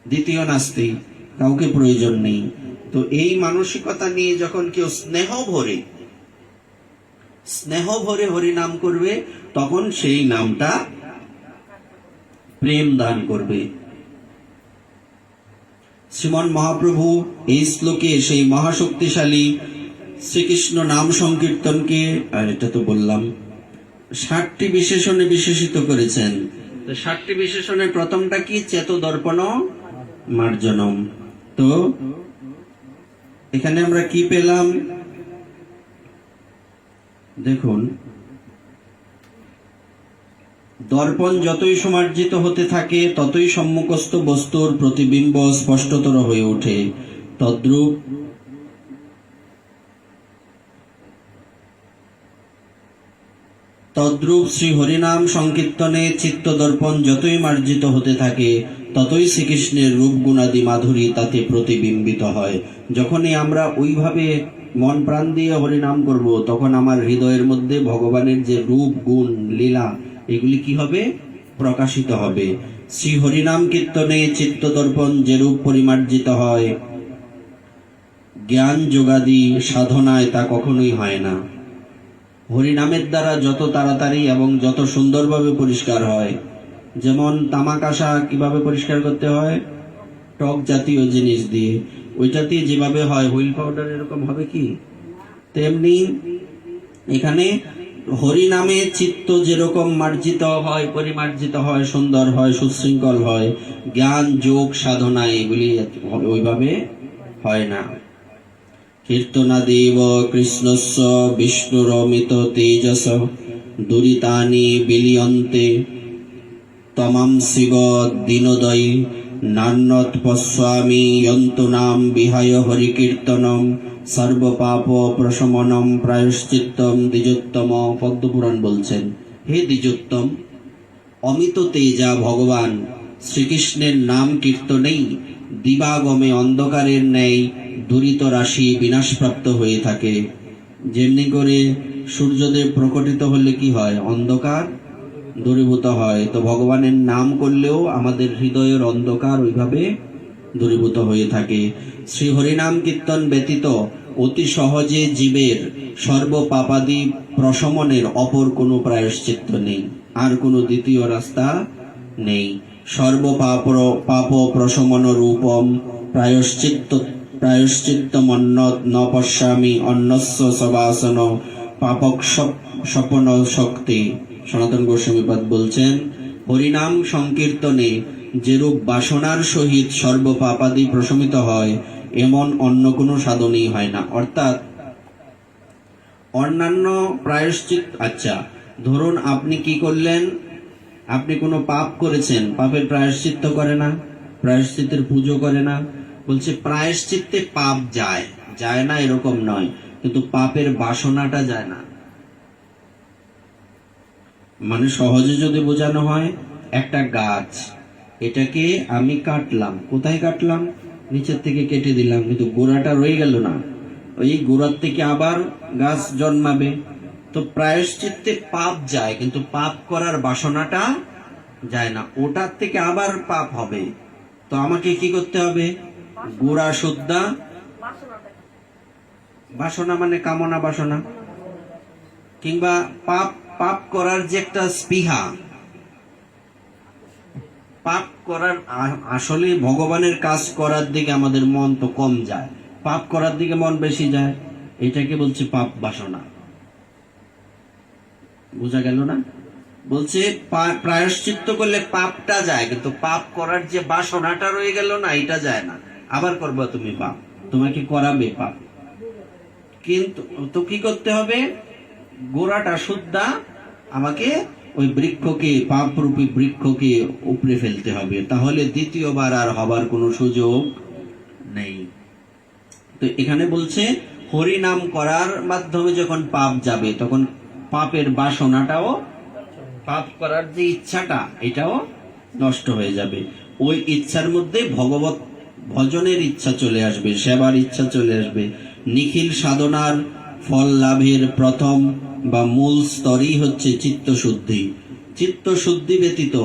দ্বিতীয় নাস্তি, কাউকে প্রয়োজন নেই। তো এই মানসিকতা নিয়ে যখন কেউ স্নেহ ভরে হরিনাম করবে, তখন সেই নামটা প্রেম দান করবে। শ্রীমন মহাপ্রভু এই শ্লোকে সেই মহাশক্তিশালী শ্রীকৃষ্ণ নাম সংকীর্তনকে, আর এটা তো বললাম, 60টি বিশেষণে বিশেষিত করেছেন। 60টি বিশেষণের প্রথমটা কি? চেত দর্পণ মার্জনম। তো এখানে আমরা কি পেলাম দেখুন, দর্পণ যতই সমার্জিত হতে থাকে ততই সম্মুখস্থ বস্তুর প্রতিবিম্ব স্পষ্টতর হয়ে ওঠে। তদ্রূপ তদ্রূপ শ্রী হরিনাম সংকীর্তনে চিত্তদর্পণ যতই মার্জিত হতে থাকে ততই শ্রীকৃষ্ণের রূপ গুণাদি মাধুরী তাতে প্রতিবিম্বিত হয়। যখনই আমরা ওইভাবে মন প্রাণ দিয়ে হরিনাম করব, তখন আমার হৃদয়ের মধ্যে ভগবানের যে রূপ গুণ লীলা এগুলি কি হবে? প্রকাশিত হবে। শ্রী হরিনাম কীর্তনে চিত্তদর্পণ যেরূপ পরিমার্জিত হয়, জ্ঞান যোগাদি সাধনায় তা কখনোই হয় না। হরিনামের দ্বারা যত তাড়াতাড়ি এবং যত সুন্দরভাবে পরিষ্কার হয়, যেমন তামাক আসা কিভাবে পরিষ্কার করতে হয়? টক জাতীয় জিনিস দিয়ে, ওইটাতে যেভাবে হয় হুইল পাউডার এরকম হবে কি? তেমনি এখানে হরিনামে চিত্ত যেরকম মার্জিত হয়, পরিমার্জিত হয়, সুন্দর হয়, সুশৃঙ্খল হয়, জ্ঞান যোগ সাধনা এগুলি ওইভাবে হয় না। কীর্তনাদেব কৃষ্ণস্য বিষ্ণুরমিত তেজস দুরিতানি বিলিয়ন্তে তমাংসিগ দীনোদয়ী নান্নত পশ্যামি যন্তু নাম বিহায় হরিকীর্তনম সর্বপাপ প্রশমনম প্রায়শ্চিত্তম দ্বিজোত্তম। পদ্মপুরাণ বলছেন, হে দ্বিজোত্তম, অমিত তেজা ভগবান শ্রীকৃষ্ণের নাম কীর্তনেই দিবাগমে অন্ধকারের ন্যায় দুরিত রাশি বিনাশপ্রাপ্ত হয়ে থাকে। যেমনি করে সূর্যদেব প্রকটিত হলে কি হয়? অন্ধকার দূরীভূত হয়। তো ভগবানের নাম করলেও আমাদের হৃদয়ের অন্ধকার ওইভাবে দূরীভূত হয়ে থাকে। শ্রী হরিনাম কীর্তন ব্যতীত অতি সহজে জীবের সর্বপাপাদি প্রশমনের অপর কোনো প্রায়শ্চিত্ত নেই, আর কোনো দ্বিতীয় রাস্তা নেই। সর্বপাপ পাপ প্রশমন রূপম প্রায়শ্চিত্তমন্নত ন পশ্যামি অন্যস্য সবাসন পাপক স্বপন শক্তি। সনাতন গোস্বামীপাদ বলছেন, হরিনাম সংকীর্তনে যেরূপ বাসনার সহিত সর্বপাপাদি প্রশমিত হয়, এমন অন্য কোনো সাধনই হয় না। অর্থাৎ অন্যান্য প্রায়শ্চিত্ত, আচ্ছা ধরুন আপনি কি করলেন, আপনি কোনো পাপ করেছেন, পাপের প্রায়শ্চিত্ত করে না, প্রায়শ্চিত্তের পুজো করে না। বলছে প্রায়শ্চিত্তে পাপ যায়, যায় না এরকম নয়, কিন্তু পাপের বাসনাটা যায় না। মানে সহজে যদি বোঝানো হয়, একটা গাছ, এটাকে আমি কাটলাম, কোথায় কাটলাম? নিচের থেকে কেটে দিলাম, কিন্তু গোড়াটা রয়ে গেল না, ওই গোড়ার থেকে আবার গাছ জন্মাবে। তো প্রায়শ্চিত্তে পাপ যায়, কিন্তু পাপ করার বাসনাটা যায় না, ওটার থেকে আবার পাপ হবে। তো আমাকে কি করতে হবে? গোড়া শুদ্ধা, বাসনা মানে কামনা বাসনা, কিংবা পাপ পাপ করার যে একটা স্পৃহা, পাপ করার আসলে ভগবানের কাজ করার দিকে আমাদের মন তো কম যায়, পাপ করার দিকে মন বেশি যায়, এটাকে বলছে পাপ বাসনা। বোঝা গেল না? বলছে প্রায়শ্চিত্ত করলে পাপটা যায়, কিন্তু পাপ করার যে বাসনাটা রয়ে গেল না, এটা যায় না। আবার করবে তুমি পাপ, তোমাকে করাবে পাপ, কিন্তু তো কি করতে হবে? গোড়াটা শুদ্ধা, আমাকে ওই বৃক্ষকে, পাপরূপী বৃক্ষকে উপড়ে ফেলতে হবে, তাহলে দ্বিতীয়বার আর হবার কোনো সুযোগ নেই। তো এখানে বলছে হরি নাম করার মাধ্যমে যখন পাপ যাবে, তখন পাপের বাসনাটাও, পাপ করার যে ইচ্ছাটা, এটাও নষ্ট হয়ে যাবে। ওই ইচ্ছার মধ্যে ভগবত ভজনের ইচ্ছা চলে আসবে, সেবার ইচ্ছা চলে আসবে। নিখিল সাধনার ফল লাভের প্রথম বা মূল স্তরই হচ্ছে চিত্তশুদ্ধি। চিত্তশুদ্ধি ব্যতীত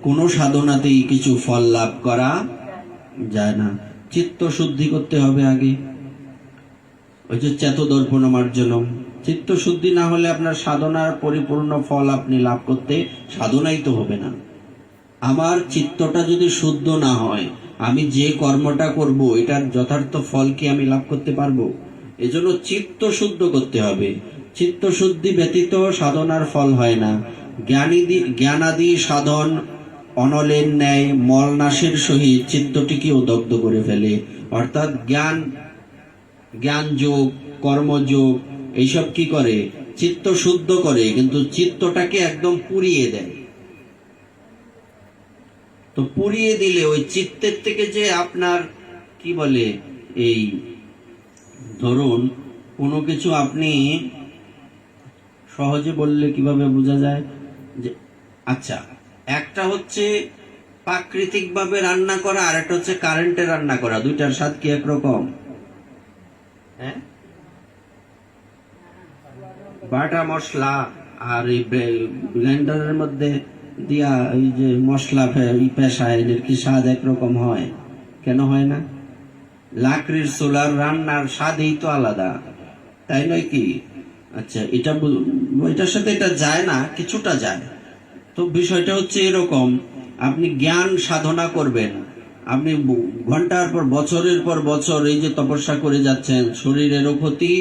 কোনো সাধনাতেই কিছু ফল লাভ করা যায় না। চিত্তশুদ্ধি করতে হবে আগে, ওই যে চেতদর্পণ মার্জনম। চিত্তশুদ্ধি না হলে আপনার সাধনার পরিপূর্ণ ফল আপনি লাভ করতে, সাধনাই তো হবে না। আমার চিত্তটা যদি শুদ্ধ না হয়, আমি যে কর্মটা করব এটার যথার্থ ফল কি আমি লাভ করতে পারবো? এজন্য চিত্ত শুদ্ধ করতে হবে। চিত্ত শুদ্ধি ব্যতীত সাধনার ফল হয় না। জ্ঞানাদি সাধন অনলের ন্যায় মলনাশের সহিত চিত্তটিকেও দগ্ধ করে ফেলে। অর্থাৎ জ্ঞান যোগ, কর্মযোগ এইসব কি করে? চিত্ত শুদ্ধ করে, কিন্তু চিত্তটাকে একদম পুড়িয়ে দেয়। তো পুড়িয়ে দিলে ওই চিত্তের থেকে যে আপনার কি বলে, এই ধরুন কোনো কিছু আপনি সহজে বললে কিভাবে বোঝা যায়? যে আচ্ছা, একটা হচ্ছে প্রাকৃতিক ভাবে রান্না করা, আর একটা হচ্ছে কারেন্টে রান্না করা। দুইটার স্বাদ কি একরকম? হ্যাঁ, বাটা মশলা আর এই ব্লেন্ডারের মধ্যে দিয়া এই যে মশলা পেশায়, এদের কি স্বাদ একরকম হয়? কেন হয় না? লাকড়ির চুলার রান্নার স্বাদই তো আলাদা, তাই নয় কি? আচ্ছা, এটার সাথে এটা যায় না, কিছুটা যায়। তো বিষয়টা হচ্ছে এরকম, আপনি জ্ঞান সাধনা করবেন, আপনি ঘন্টার পর বছরের পর বছর এই যে তপস্যা করে যাচ্ছেন, শরীরেরও ক্ষতি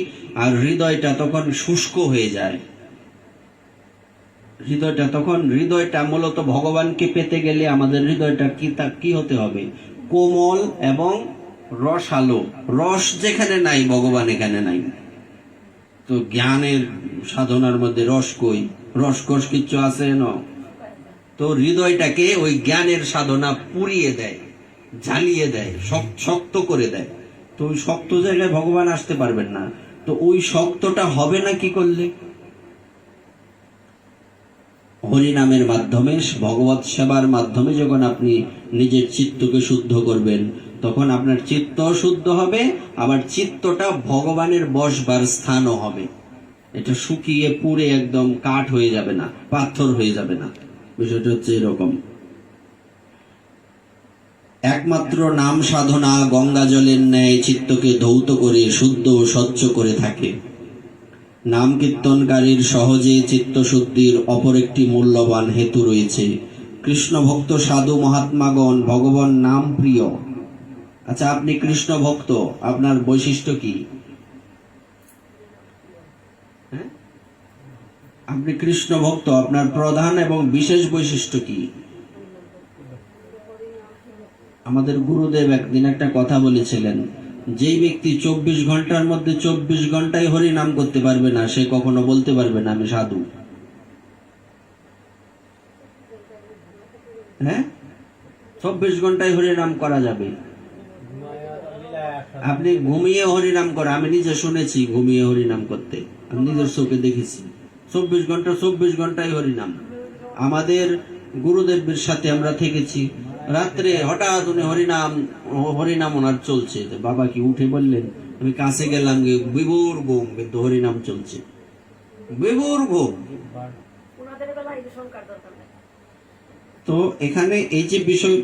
আর হৃদয়টা তখন শুষ্ক হয়ে যায়। হৃদয়টা মূলত ভগবানকে পেতে গেলে আমাদের হৃদয়টা কি হতে হবে? কোমল এবং রসালো। রস যেখানে নাই, ভগবান এখানে নাই। তো জ্ঞানের সাধনার মধ্যে রস কই? রসকস কিচ্ছু আছে না। তো হৃদয়টাকে ওই জ্ঞানের সাধনা পুড়িয়ে দেয়, জ্বালিয়ে দেয়, শক্ত করে দেয়। তো ওই শক্ত জায়গায় ভগবান আসতে পারবেন না। তো ওই শক্তটা হবে না কি করলে? হরিনামের মাধ্যমে, ভগবত সেবার মাধ্যমে যখন আপনি নিজের চিত্তকে শুদ্ধ করবেন, তখন আপনার চিত্ত শুদ্ধ হবে, আবার চিত্তটা ভগবানের বসবার স্থানও হবে। এটা শুকিয়ে পুড়ে একদম কাঠ হয়ে যাবে না, পাথর হয়ে যাবে না। বিষয়টা হচ্ছে এরকম। একমাত্র নাম সাধনা গঙ্গা জলের ন্যায় চিত্তকে ধৌত করে শুদ্ধ ও স্বচ্ছ করে থাকে। নাম কীর্তনকারীর সহজে চিত্তশুদ্ধির অপর একটি মূল্যবান হেতু রয়েছে। কৃষ্ণ ভক্ত সাধু মহাত্মাগণ ভগবান নাম প্রিয়। আচ্ছা, আপনি কৃষ্ণ ভক্ত, আপনার বৈশিষ্ট্য কি? হ্যাঁ, আপনি কৃষ্ণ ভক্ত, আপনার প্রধান এবং বিশেষ বৈশিষ্ট্য কি? আমাদের গুরুদেব একদিন একটা কথা বলেছিলেন, যেই ব্যক্তি 24 ঘন্টার মধ্যে 24 ঘন্টায় হরি নাম করতে পারবে না, সে কখনো বলতে পারবে না আমি সাধু। হ্যাঁ, 24 ঘন্টায় হরি নাম করা যাবে। আপনি ঘুমিয়ে হরি নাম করেন, আমি নিজে শুনেছি ঘুমিয়ে হরি নাম করতে, আমি নিজের চোখে দেখেছি। 24 ঘন্টায় হরি নাম। আমাদের গুরুদেবের সাথে আমরা থেকেছি, রাত্রে হঠাৎ উনি হরিনাম ওনার চলছে। বাবা কি উঠে বললেন, আমি কাছে গেলাম, বিভোর ঘুম, কিন্তু হরিনাম চলছে, বিভোর ঘুম। তো এখানে এই যে বিষয়,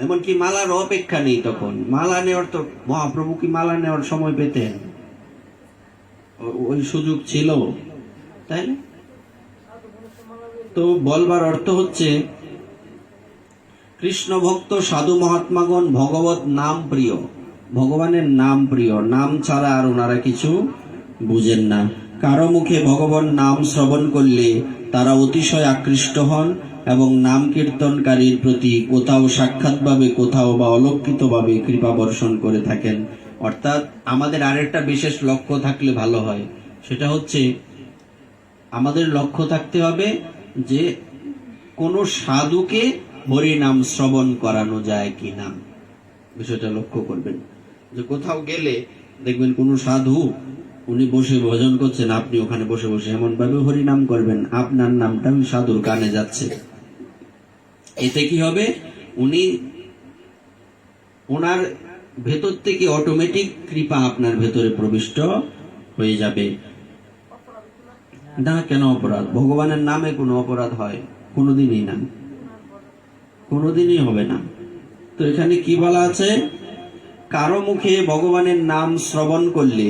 এমনকি মালার অপেক্ষা নেই তখন। মালা নেওয়ার তো মহাপ্রভু কি মালা নেওয়ার সময় পেতেন? ওই সুযোগ ছিল, তাই না? তো বলবার অর্থ হচ্ছে, কৃষ্ণ ভক্ত সাধু মহাত্মাগণ ভগবত নাম প্রিয়, ভগবানের নাম প্রিয়। নাম ছাড়া আর ওনারা কিছু বুঝেন না। কারো মুখে ভগবান নাম শ্রবণ করলে তারা অতিশয় আকৃষ্ট হন এবং নাম কীর্তনকারীর প্রতি কোথাও সাক্ষাৎভাবে, কোথাও বা অলক্ষিতভাবে কৃপা বর্ষণ করে থাকেন। অর্থাৎ আমাদের আরেকটা বিশেষ লক্ষ্য থাকলে ভালো হয়, সেটা হচ্ছে আমাদের লক্ষ্য থাকতে হবে যে কোন সাধুকে হরি নাম শ্রবণ করানো যায় কিনা, বিষয়টা লক্ষ্য করবেন। যে কোথাও গেলে দেখবেন কোন সাধু উনি বসে ভজন করছেন, আপনি ওখানে বসে বসে এমন ভাবে হরি নাম করবেন আপনার নামটা ওই সাধুর কানে যাচ্ছে। এতে কি হবে, ওনার ভেতর থেকে অটোমেটিক কৃপা আপনার ভেতরে প্রবিষ্ট হয়ে যাবে। না, কেন অপরাধ? ভগবানের নামে কোনো অপরাধ হয়? কোনোদিনই না, কোনোদিনই হবে না। তো এখানে কি বলা আছে, কারো মুখে ভগবানের নাম শ্রবণ করলে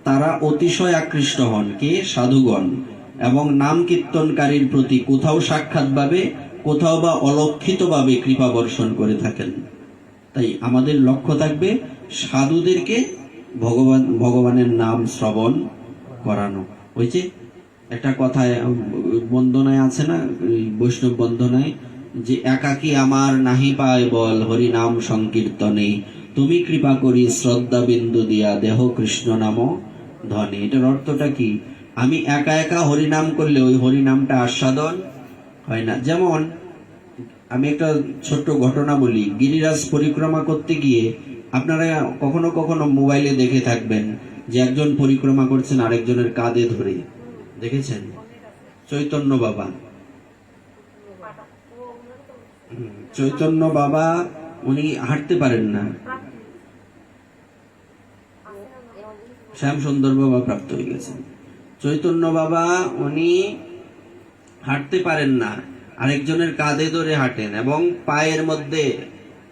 তারা অতিশয় আকৃষ্ট হন, কে? সাধুগণ, এবং নাম কীর্তনকারীর প্রতি কোথাও সাক্ষাৎভাবে, কোথাও বা অলক্ষিতভাবে কৃপা বর্ষণ করে থাকেন। তাই আমাদের লক্ষ্য থাকবে সাধুদেরকে ভগবানের নাম শ্রবণ করানো। ওই যে একটা কথায় বন্দনায় আছে না, বৈষ্ণব বন্দনায়, যে একাকী আমার নাহি পায় বল হরি নাম সংকীর্তনে, তুমি কৃপা করি শ্রদ্ধা বিন্দু দিয়া দেহ কৃষ্ণ নাম ধনে। এটার অর্থটা কি? আমি একা একা হরিনাম করলে ওই হরিনামটা আস্বাদন হয় না। যেমন আমি একটা ছোট্ট ঘটনা বলি, গিরিরাজ পরিক্রমা করতে গিয়ে আপনারা কখনো কখনো মোবাইলে দেখে থাকবেন যে একজন পরিক্রমা করছেন আরেকজনের কাঁধে ধরে, দেখেছেন? চৈতন্য বাবা, চৈতন্য বাবা উনি হাঁটতে পারেন না, শ্যাম সুন্দর বাবা প্রাপ্ত হয়ে গেছেন। চৈতন্য বাবা উনি হাঁটতে পারেন না, আরেকজনের কাঁধে ধরে হাঁটেন এবং পায়ের মধ্যে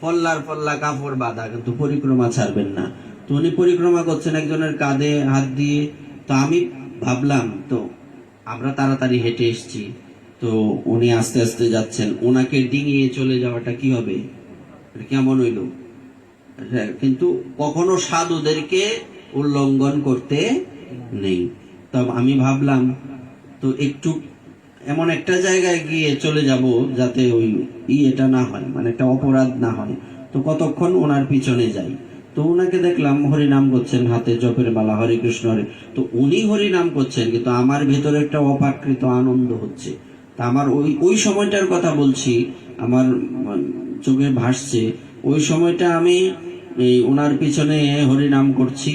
পল্লার পল্লা কাপড় বাঁধা, কিন্তু পরিক্রমা ছাড়বেন না। তো উনি পরিক্রমা করছেন একজনের কাঁধে হাত দিয়ে। তো আমি ভাবলাম, তো আমরা তাড়াতাড়ি হেঁটে এসেছি, তো উনি আস্তে আস্তে যাচ্ছেন, ওনাকে ডিঙিয়ে চলে যাওয়াটা কি হবে, কেমন হইল? কিন্তু কখনো সাধুদেরকে উল্লঙ্ঘন করতে নেই। তো আমি ভাবলাম, তো একটু এমন একটা জায়গায় গিয়ে চলে যাব যাতে ওই এটা না হয়, মানে একটা অপরাধ না হয়। তো কতক্ষণ ওনার পিছনে যাই, তো ওনাকে দেখলাম হরিনাম করছেন, হাতে জপের মালা, হরে কৃষ্ণ হরে। তো উনি হরিনাম করছেন, কিন্তু আমার ভেতরে একটা অপ্রাকৃত আনন্দ হচ্ছে। তা আমার ওই ওই সময়টার কথা বলছি, আমার চোখে ভাসছে ওই সময়টা। আমি এই ওনার পিছনে হরিনাম করছি,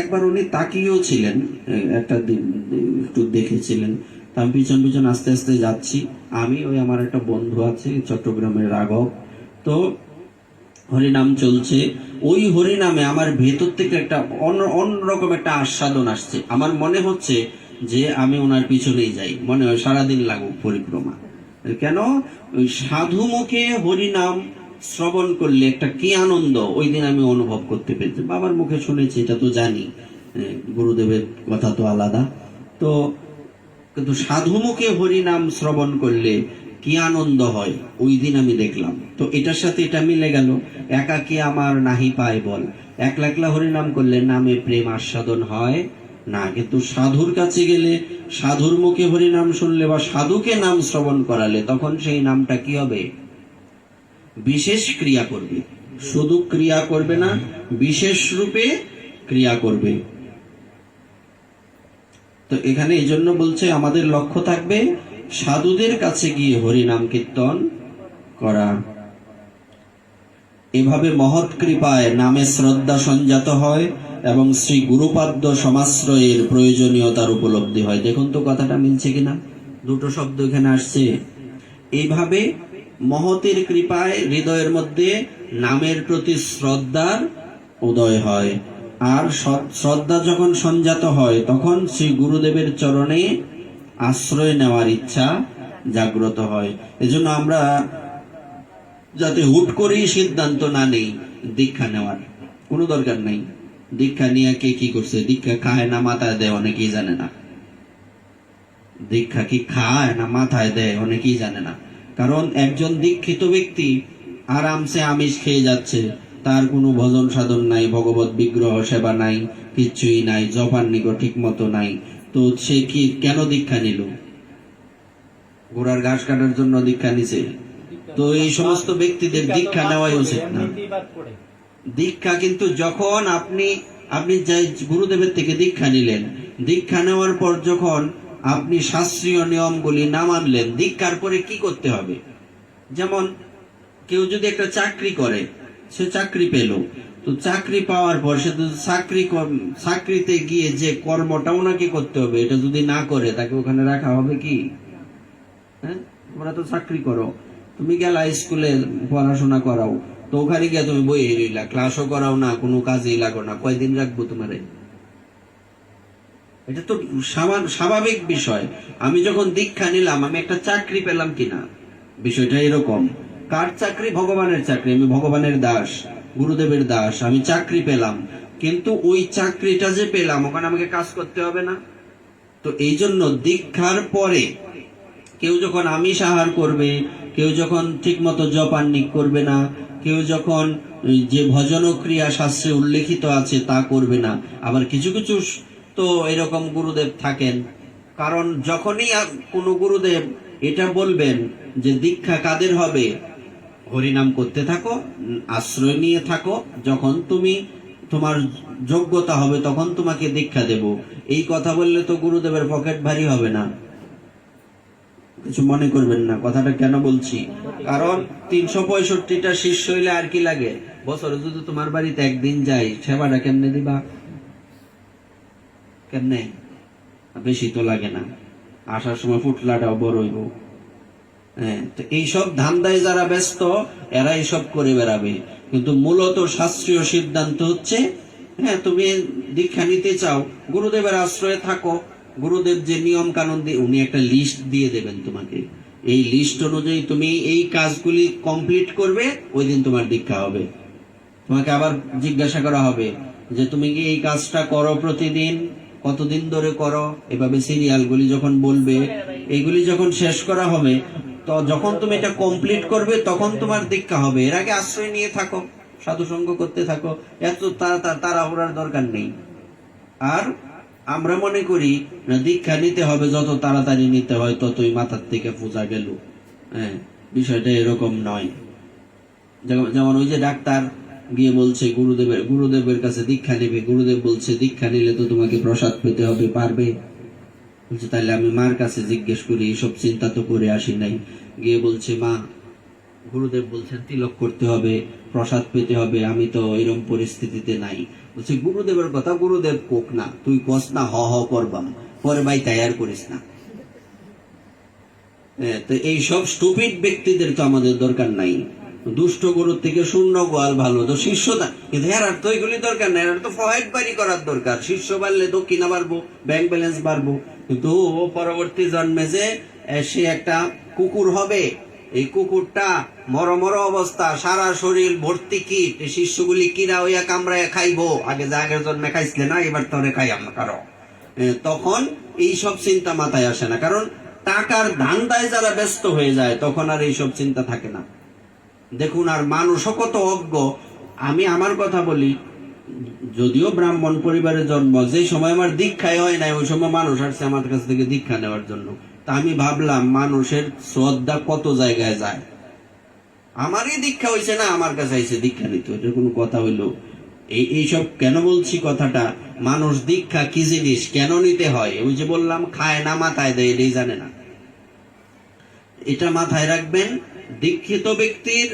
একবার উনি তাকিয়েও ছিলেন, একটা একটু দেখেছিলেন। তা আমি পিছন পিছন আস্তে আস্তে যাচ্ছি। আমি ওই আমার একটা বন্ধু আছে চট্টগ্রামের, রাঘব। তো হরিনাম চলছে, ওই হরিনামে আমার ভেতর থেকে একটা অন্যরকম একটা আস্বাদন আসছে। আমার মনে হচ্ছে যে আমি ওনার পিছনেই যাই, মনে হয় সারাদিন লাগুক পরিক্রমা। কেন? ওই সাধু মুখে হরিনাম শ্রবণ করলে একটা কি আনন্দ ওই দিন আমি অনুভব করতে পেরেছি। বাবার মুখে শুনেছি, এটা তো জানি, গুরুদেবের কথা তো আলাদা। তো কিন্তু সাধু মুখে হরিনাম শ্রবণ করলে কি আনন্দ হয় ওই দিন আমি দেখলাম। তো এটার সাথে এটা মিলে গেল, একাকী আমার নাহি পায় বল। একলা একলা হরিনাম করলে নামে প্রেম আস্বাদন হয় না, কিন্তু সাধুর কাছে গেলে, সাধুর মুখে হরিনাম শুনলে বা সাধুকে নাম শ্রবণ করালে, তখন সেই নামটা কি হবে, বিশেষ ক্রিয়া করবে। শুধু ক্রিয়া করবে না, বিশেষ রূপে ক্রিয়া করবে। তো এখানে এই জন্য বলছে আমাদের লক্ষ্য থাকবে সাধুদের কাছে গিয়ে হরিনাম কীর্তন করা। এভাবে মহৎ কৃপায় নামে শ্রদ্ধা সঞ্জাত হয় এবং শ্রী গুরুপাদ্য সমাশ্রয়ের প্রয়োজনীয়তার উপলব্ধি হয়। দেখুন তো কথাটা মিলছে কিনা, দুটো শব্দ এখানে আসছে। এইভাবে মহতের কৃপায় হৃদয়ের মধ্যে নামের প্রতি শ্রদ্ধার উদয় হয়, আর শ্রদ্ধা যখন সঞ্জাত হয় তখন শ্রী গুরুদেবের চরণে আশ্রয় নেওয়ার ইচ্ছা জাগ্রত হয়। এজন্য আমরা যাতে হুট করেই সিদ্ধান্ত না নেই দীক্ষা নেওয়ার, কোনো দরকার নেই। দীক্ষা নিয়ে কে কি করছে, দীক্ষা খায় না মাথায় দেয় অনেকেই জানে না। দীক্ষা কি খায় না মাথায় দেয় অনেকেই জানে না। কারণ একজন দীক্ষিত ব্যক্তি আরামসে আমিষ খেয়ে যাচ্ছে, তার কোনো ভজন সাধন নাই, ভগবত বিগ্রহ সেবা নাই, কিচ্ছুই নাই, জপার নিকট ঠিক মতো নাই। তো সে কি কেন দীক্ষা নিল? ঘোড়ার ঘাস কাটার জন্য দীক্ষা নিছে? তো এই সমস্ত ব্যক্তিদের দীক্ষা নেওয়াই উচিত না। দীক্ষা কিন্তু যখন আপনি গুরুদেবের থেকে দীক্ষা নিলেন, দীক্ষা নেওয়ার পর যখন আপনি শাস্ত্রীয় নিয়মগুলি না মানলেন, দীক্ষার পরে কি করতে হবে? যেমন কেউ যদি একটা চাকরি করে, সে চাকরি পেল, তো চাকরি পাওয়ার পর সে চাকরিতে গিয়ে যে কর্মটা ওনাকে করতে হবে, এটা যদি না করে তাকে ওখানে রাখা হবে কি? হ্যাঁ, তোমরা তো চাকরি করো, তুমি গেলা স্কুলে পড়াশোনা করাও, তো ওখানে গিয়ে তুমি বই রইলা, ক্লাসও করাও না, কোনো কাজেই লাগো না, কয়দিন রাখবো তোমারে? এটা তো স্বাভাবিক বিষয়। আমি যখন দীক্ষা নিলাম, আমি একটা চাকরি পেলাম কিনা, বিষয়টা এরকম। কার চাকরি? ভগবানের চাকরি। আমি ভগবানের দাস, গুরুদেবের দাস, আমি চাকরি পেলাম, কিন্তু ওই চাকরিটা যে পেলাম ওখানে আমাকে কাজ করতে হবে না? তো এই জন্য দীক্ষার পরে কেউ যখন আমিষ আহার করবে, কেউ যখন ঠিক মতো জপান্নিক করবে না, কেউ যখন যে ভজন ক্রিয়া শাস্ত্রে উল্লেখিত আছে তা করবে না। আবার কিছু কিছু তো এরকম গুরুদেব থাকেন, কারণ যখনই কোনো গুরুদেব এটা বলবেন যে দীক্ষা কাদের হবে, হরিনাম করতে থাকো, আশ্রয় নিয়ে থাকো, যখন তুমি তোমার যোগ্যতা হবে তখন তোমাকে দীক্ষা দেব, এই কথা বললে তো গুরুদেবের পকেট ভারী হবে না। কিছু মনে করবেন না কথাটা কেন বলছি, কারণ 365টা শিষ্য হইলে আর কি লাগে? বছরে যদি তোমার বাড়িতে একদিন যাই, সেবাটা কেমনে দিবা? কেমনে? বেশি তো লাগে না। আসার সময় ফুটলাটাও বড় হইব। হ্যাঁ, তো এইসব ধান্দায় যারা ব্যস্ত এরা এইসব করে বেড়াবে, কিন্তু মূলত শাস্ত্রীয় সিদ্ধান্ত হচ্ছে, হ্যাঁ তুমি দীক্ষা নিতে চাও, গুরুদেবের আশ্রয়ে থাকো। গুরুদেব যে নিয়ম কানুন দিয়ে উনি একটা লিস্ট দিয়ে দেবেন তোমাকে, এই লিস্ট অনুযায়ী তুমি এই কাজগুলি কমপ্লিট করবে, ওই দিন তোমার দীক্ষা হবে। তোমাকে আবার জিজ্ঞাসা করা হবে যে তুমি কি এই কাজটা করো প্রতিদিন, কতদিন ধরে করো, এভাবে সিরিয়ালগুলি যখন বলবে, এইগুলি যখন শেষ করা হবে, তো যখন তুমি এটা কমপ্লিট করবে তখন তোমার দীক্ষা হবে। এর আগে আশ্রয় নিয়ে থাকো, সাধু সঙ্গ করতে থাকো, এত তাড়াহুড়ার দরকার নেই। আর আমরা মনে করি না দীক্ষা নিতে হবে, যত তাড়াতাড়ি নিতে হয় ততই মাথার থেকে পূজা গেল। হ্যাঁ, বিষয়টা এরকম নয়। যেমন ওই যে ডাক্তার গিয়ে বলছে গুরুদেবের কাছে দীক্ষা নেবে, গুরুদেব বলছে দীক্ষা নিলে তো তোমাকে প্রসাদ পেতে হবে, পারবে? বলছে তাহলে আমি মার কাছে জিজ্ঞেস করি, এসব চিন্তা তো করে আসি নাই। গিয়ে বলছে মা, গুরুদেব বলছেন তিলক করতে হবে, প্রসাদ পেতে হবে, আমি তো এরকম পরিস্থিতিতে নাই। বলছে গুরুদেবের কথা গুরুদেব কোক না, তুই কস না হ হ করবাম, পরে ভাই তৈয়ার করিস না। তো এইসব স্টুপিড ব্যক্তিদের তো আমাদের দরকার নাই। দুষ্ট গরুর থেকে শূন্য গোয়াল ভালো, তো শিষ্যতা, কিন্তু এর তো এগুলি দরকার নাই, এর তো ফয়েড বাড়ি করার দরকার। শিষ্য বাড়লে দক্ষিণা বাড়বো, ব্যাংক ব্যালেন্স বাড়বো, কিন্তু ও পরবর্তী জন্মে যে সে একটা কুকুর হবে, এই কুকুরটা মর অবস্থা, সারা শরীর ভর্তি কীট, এই শিষ্যগুলি কিরা হইয়া কামড়াইয়া খাইবো, আগে যে আগের জন্মে খাইছিলে না, এবার তোরে খাই আমরা কারো। তখন এইসব চিন্তা মাথায় আসে না, কারণ টাকার ধান্দায় যারা ব্যস্ত হয়ে যায় তখন আর এইসব চিন্তা থাকে না। দেখুন, আর মানুষও কত অজ্ঞ। আমি আমার কথা বলি, যদিও ব্রাহ্মণ পরিবারে জন্ম, যে সময় আমার দীক্ষায় হয় নাই, ওই সময় মানুষ আসছে আমার কাছ থেকে দীক্ষা নেওয়ার জন্য। তা আমি ভাবলাম মানুষের শ্রদ্ধা কত জায়গায় যায়, আমারই দীক্ষা হয়েছে না, আমার কাছে আইসে দীক্ষা নিতে, এটা কোনো কথা হইলো? এইসব কেন বলছি কথাটা, মানুষ দীক্ষা কি জিনিস, কেন নিতে হয়, ওই যে বললাম খায় না মাথায় দেয়, এটাই জানে না। এটা মাথায় রাখবেন, দীক্ষিত ব্যক্তির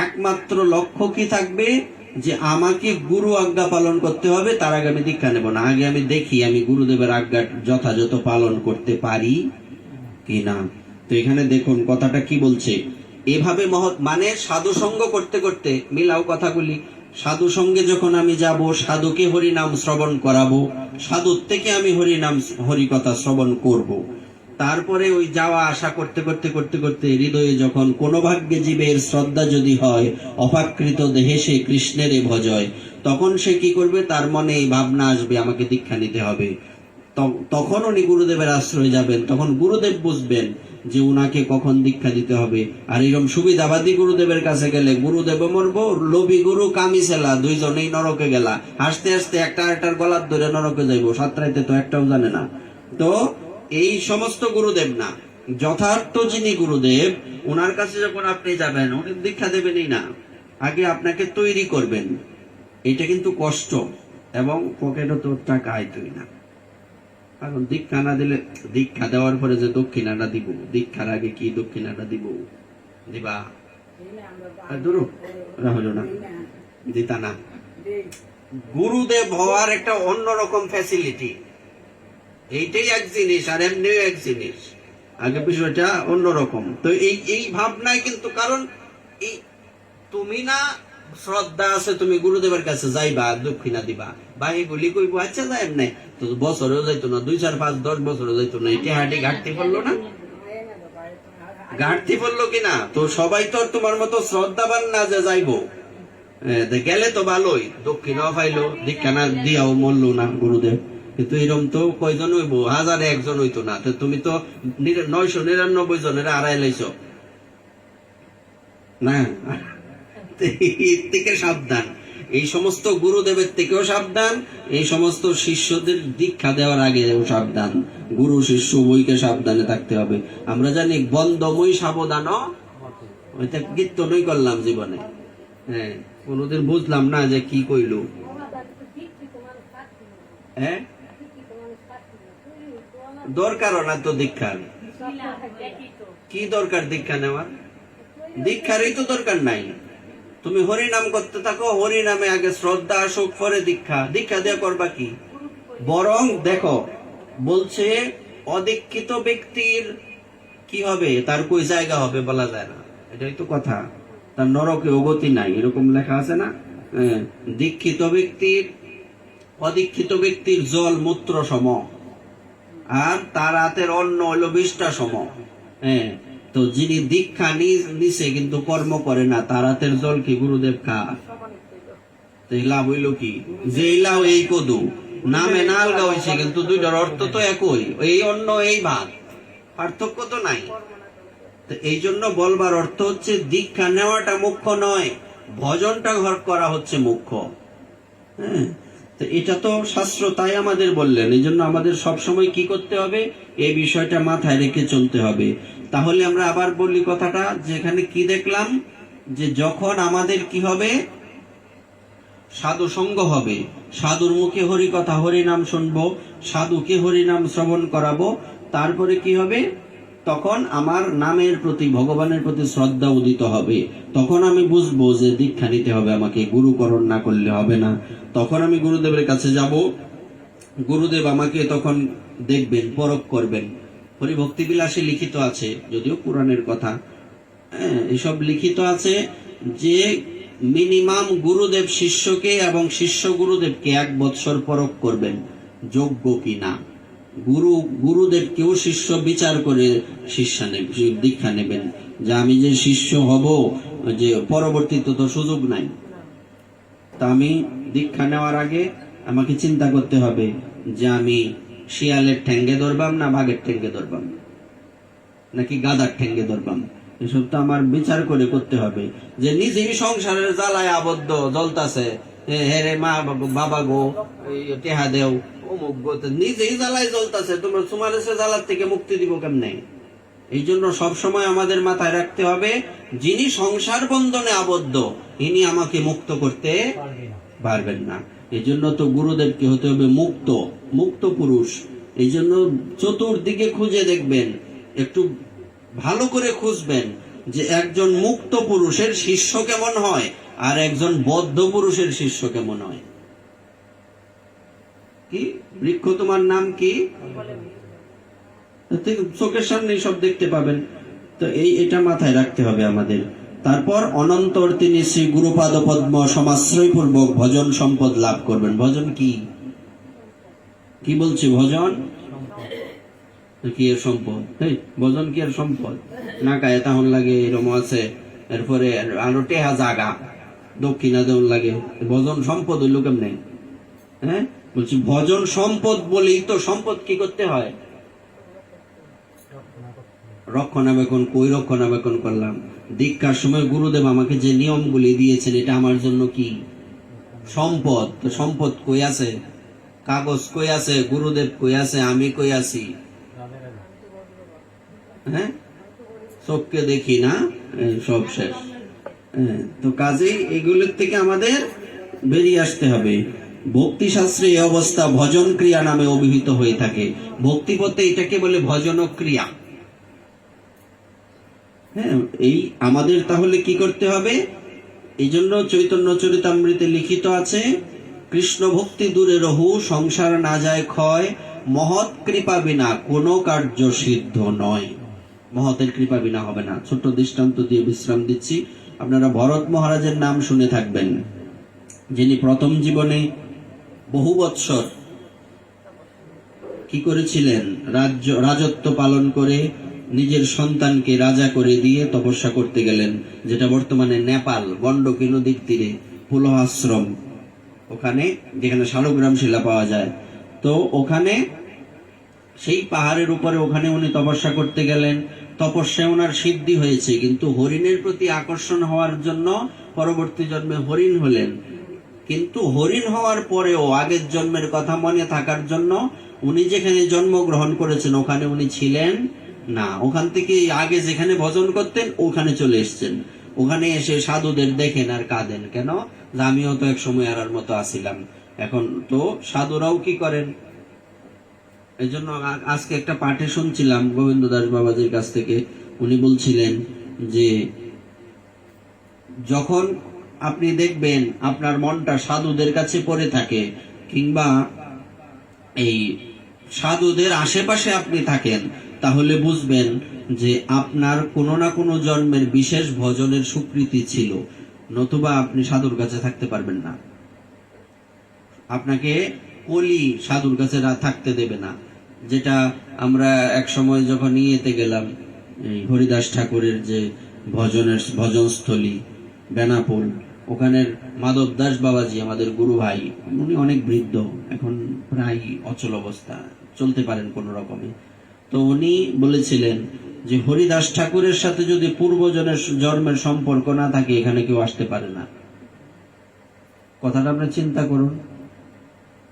একমাত্র লক্ষ্য কি থাকবে, যে আমাকে গুরু আজ্ঞা পালন করতে হবে, তার আগে আমি দীক্ষা নেব না, আগে আমি দেখি আমি গুরুদেবের আজ্ঞা যথাযথ পালন করতে পারি কিনা। তো এখানে দেখুন কথাটা কি বলছে, এভাবে মানে সাধু সঙ্গ করতে করতে, মিলাও কথাগুলি, সাধু সঙ্গে যখন আমি যাব, সাধুকে হরিনাম শ্রবণ করাবো, সাধুর থেকে আমি হরিকথা শ্রবণ করব। তারপরে ওই যাওয়া আসা করতে করতে করতে করতে হৃদয়ে যখন কোনো ভাগ্যে জীবের শ্রদ্ধা যদি হয়, অপাকৃত দেহে সে কৃষ্ণের ভজয়, তখন সে কি করবে, তার মনে এই ভাবনা আসবে আমাকে দীক্ষা নিতে হবে। তখন উনি গুরুদেবের আশ্রয়ে যাবেন, তখন গুরুদেব বুঝবেন যে উনাকে কখন দীক্ষা দিতে হবে। আর এরকম সুবিধাবাদী গুরুদেবের কাছে গেলে গুরুদেব মরবো, লোভী গুরু কামিছেলা দুইজনেই নরকে গেলা, হাসতে হাসতে একটা আরেকটার গলার ধরে নরকে যাইবো, সাতরাইতে তো একটাও জানে না। তো এই সমস্ত গুরুদেব না, যথার্থ যিনি গুরুদেব, ওনার কাছে যখন আপনি যাবেন, উনি দীক্ষা দেবেনই না, আগে আপনাকে তৈরি করবেন। এটা কিন্তু কষ্ট, এবং পকেটও তো টাকা আইতই না। কারণ দীক্ষা না দিলে, দীক্ষা দেওয়ার পরে যে দক্ষিণাটা দিব, দীক্ষার আগে কি দক্ষিণাটা দিব, দিবা না, দিতা না। গুরুদেব হওয়ার একটা অন্যরকম ফ্যাসিলিটি, এইটাই এক জিনিস, আর এমনিও এক জিনিস, আগে বিষয়টা অন্যরকম। তো এই ভাবনায় কিন্তু, কারণ এই তুমি না শ্রদ্ধা আছে, তুমি গুরুদেবের কাছে যাইবা, দক্ষিণা দিবা, বা এগুলি কইবো আচ্ছা যাই নাই, তো বছরেও যাইতো না, 2, 4, 5, 10 বছরেও যাইতো না, এটা হাঁটি ঘাটতি পড়লো না, ঘাটতি পড়লো কিনা। তো সবাই তো তোমার মতো শ্রদ্ধাবান না যে যাইবো, গেলে তো ভালোই, দক্ষিণাও পাইলো, দীক্ষা না দিয়াও মরলো না গুরুদেব। কিন্তু এরকম তো কয়জন হইব, 1001 হইতো না। তো তুমি তো 999 জনের আড়াই লাইছো না। থেকে সাবধান, এই সমস্ত গুরুদেবের থেকেও সাবধান, এই সমস্ত শিষ্যদের দীক্ষা দেওয়ার আগে সাবধান, গুরু শিষ্য বইকে সাবধানে থাকতে হবে। আমরা জানি বন্ধময় সাবধান, ওইটা কীর্তনই করলাম জীবনে, হ্যাঁ, কোনোদিন বুঝলাম না যে কি কইল। হ্যাঁ, দরকারও না তো দীক্ষার, কি দরকার দীক্ষা নেওয়ার, দীক্ষারই তো দরকার নাই। তুমি হরি নাম করতে থাকো, হরি নামে আগে শ্রদ্ধা আসুক, পরে দীক্ষা। দীক্ষা দিয়ে করবা কি? বরং দেখো বলছে অদীক্ষিত ব্যক্তির কি হবে, তার কই জায়গা হবে বলা যায় না, এটাই তো কথা। তার নরকে অগতি নাই, এরকম লেখা আছে না? দীক্ষিত ব্যক্তির অদীক্ষিত ব্যক্তির জল মূত্র সম, আর তার হাতের অন্ন হলো 20টা সম। হ্যাঁ, তো যিনি দীক্ষা নিছে কিন্তু কর্ম করে না, তার হাতের জল কি গুরুদেব খা? লাভ হইল কি? যে লাভ এই কদু নামে না আলগা হয়েছে, কিন্তু দুইটার অর্থ তো একই, এই অন্ন এই ভাত, পার্থক্য তো নাই। এই জন্য বলবার অর্থ হচ্ছে দীক্ষা নেওয়াটা মুখ্য নয়, ভজনটা ঘর করা হচ্ছে মুখ্য। হ্যাঁ, তো এটা তো শাস্ত্র তাই আমাদের বললেন। এই জন্য আমাদের সবসময় কি করতে হবে, এই বিষয়টা মাথায় রেখে চলতে হবে। তাহলে আমরা আবার বলি কথাটা, যেখানে কি দেখলাম, যে যখন আমাদের কি হবে, সাধু সঙ্গ হবে, সাধুর মুখে হরি কথা হরি নাম শুনবো, সাধুকে হরি নাম শ্রবণ করাবো, তারপরে কি হবে, তখন আমার নামের প্রতি, ভগবানের প্রতি শ্রদ্ধা উদিত হবে। তখন আমি বুঝবো যে দীক্ষা নিতে হবে আমাকে, গুরুকরণ না করলে হবে না। তখন আমি গুরুদেবের কাছে যাব, গুরুদেব আমাকে তখন দেখবেন, পরখ করবেন। হরিভক্তি বিলাসে লিখিত আছে, যদিও পুরাণের কথা, এসব লিখিত আছে যে মিনিমাম গুরুদেব শিষ্যকে এবং শিষ্য গুরুদেবকে 1 বৎসর পরখ করবেন যোগ্য কিনা। গুরুদেবকেও শিষ্য বিচার করে দীক্ষা নেবেন, যে আমি যে শিষ্য হব, যে পরবর্তীতে তো সুযোগ নাই। তা আমি দীক্ষা নেওয়ার আগে আমাকে চিন্তা করতে হবে যে আমি শিয়ালের ঠ্যাঙ্গে ধরবাম না বাঘের ঠ্যাঙ্গে ধরবাম, নাকি গাদার ঠ্যাঙ্গে ধরবাম। এসব তো আমার বিচার করে করতে হবে। যে নিজেই সংসারের জ্বালায় আবদ্ধ জ্বলতাছে, হেরে মা বাবা গো টেহা দেও অমুক গো, নিজেই জ্বালায় জ্বলতাছে, তোমার সুমারেছে জ্বালার থেকে মুক্তি দিব কেমনে? এই জন্য সবসময় আমাদের মাথায় রাখতে হবে, যিনি সংসার বন্ধনে আবদ্ধ, ইনি আমাকে মুক্ত করতে পারবেন না। এই জন্য তো গুরুদেবকে হতে হবে মুক্ত, মুক্ত পুরুষ। এই জন্য চতুর্দিকে খুঁজে দেখবেন, একটু ভালো করে খুঁজবেন যে একজন মুক্ত পুরুষের শিষ্য কেমন হয় আর একজন বদ্ধ পুরুষের শিষ্য কেমন হয়। কি বৃক্ষ, তোমার নাম কি? চোখের সামনে সব দেখতে পাবেন। তো এটা মাথায় রাখতে হবে আমাদের। তারপর অনন্তর তিনি শ্রী গুরুপাদ পদ্ম সমাশ্রয় পূর্বক ভজন সম্পদ লাভ করবেন। ভজন কি কি বলছে? ভজন কি এর সম্পদ? ভজন কি এর সম্পদ? না কায়ে তাহন লাগে এরম আছে, এরপরে আরো টেহা জাগা দক্ষিণা দেউন লাগে, ভজন সম্পদ হইল কেমনে? হ্যাঁ, বলছি ভজন সম্পদ বলেই তো সম্পদ কি করতে হয়? রক্ষণাবেক্ষণ। কই রক্ষণাবেক্ষণ করলাম? দীক্ষার সময় গুরুদেব আমাকে যে নিয়মগুলি দিয়েছেন, এটা আমার জন্য কি সম্পদ। তো সম্পদ কই আছে? কাগজ কই আছে? গুরুদেব কই আছে? আমি কই আছি? হ্যাঁ, চোখকে দেখি না, সব শেষ। তো কাজেই এগুলোর থেকে আমাদের বেরিয়ে আসতে হবে। ভক্তি শাস্ত্রে এই অবস্থা ভজন ক্রিয়া নামে অভিহিত হয়ে থাকে। ভক্তিপথে এটাকে বলে ভজন ক্রিয়া। হ্যাঁ, এই আমাদের তাহলে কি করতে হবে? এই জন্য চৈতন্য চরিতামৃতে লিখিত আছে, কৃষ্ণ ভক্তি দূরে রহু, সংসার না যায় ক্ষয়, মহৎ কৃপা বিনা কোনো কার্য সিদ্ধ নয়। মহতের কৃপা বিনা হবে না। ছোট্ট দৃষ্টান্ত দিয়ে বিশ্রাম দিচ্ছি। আপনারা ভরত মহারাজের নাম শুনে থাকবেন, যিনি প্রথম জীবনে বহু বৎসর কি করেছিলেন? রাজত্ব পালন করে নিজের সন্তানকে রাজা করে দিয়ে তপস্যা করতে গেলেন, যেটা বর্তমানে নেপাল গণ্ডকী নদীর তীরে পুলহাশ্রম, ওখানে যেখানে শালগ্রাম শিলা পাওয়া যায়। তো ওখানে সেই পাহাড়ের উপরে ওখানে উনি তপস্যা করতে গেলেন। তপস্যায় ওনার সিদ্ধি হয়েছে, কিন্তু হরিণের প্রতি আকর্ষণ হওয়ার জন্য পরবর্তী জন্মে হরিণ হলেন। কিন্তু হরিণ হওয়ার পরেও আগের জন্মের কথা মনে থাকার জন্য উনি যেখানে জন্মগ্রহণ করেছেন ওখানে উনি ছিলেন না। ওখান থেকে আগে যেখানে ভজন করতেন ওখানে চলে এসছেন। ওখানে এসে সাধুদের দেখেন আর কাঁদেন, কেন? আমিও তো এক সময় আর মতো আসিলাম। এখন তো সাধুরাও কি করেন? এই জন্য আজকে একটা পাঠে শুনছিলাম গোবিন্দ দাস বাবাজির কাছ থেকে, উনি বলছিলেন যে যখন আপনি দেখবেন আপনার মনটা সাধুদের কাছে পড়ে থাকে, কিংবা এই সাধুদের আশেপাশে আপনি থাকেন, তাহলে বুঝবেন যে আপনার কোনো না কোনো জন্মের বিশেষ ভজনের স্বীকৃতি ছিল, নতুবা আপনি সাধুর কাছে থাকতে পারবেন না। আপনাকে কলি সাধুর কাছে থাকতে দেবে না। যেটা আমরা এক সময় যখন ইয়েতে গেলাম, এই হরিদাস ঠাকুরের যে ভজনস্থলী বেনাপোল, ওখানের মাধব দাস বাবাজি আমাদের গুরু ভাই, উনি অনেক বৃদ্ধ, এখন প্রায় অচল অবস্থা, চলতে পারেন কোন রকমে। তো উনি বলেছিলেন যে হরিদাস ঠাকুরের সাথে যদি পূর্বজনের জন্মের সম্পর্ক না থাকে, এখানে কেউ আসতে পারে না। কথাটা আপনি চিন্তা করুন,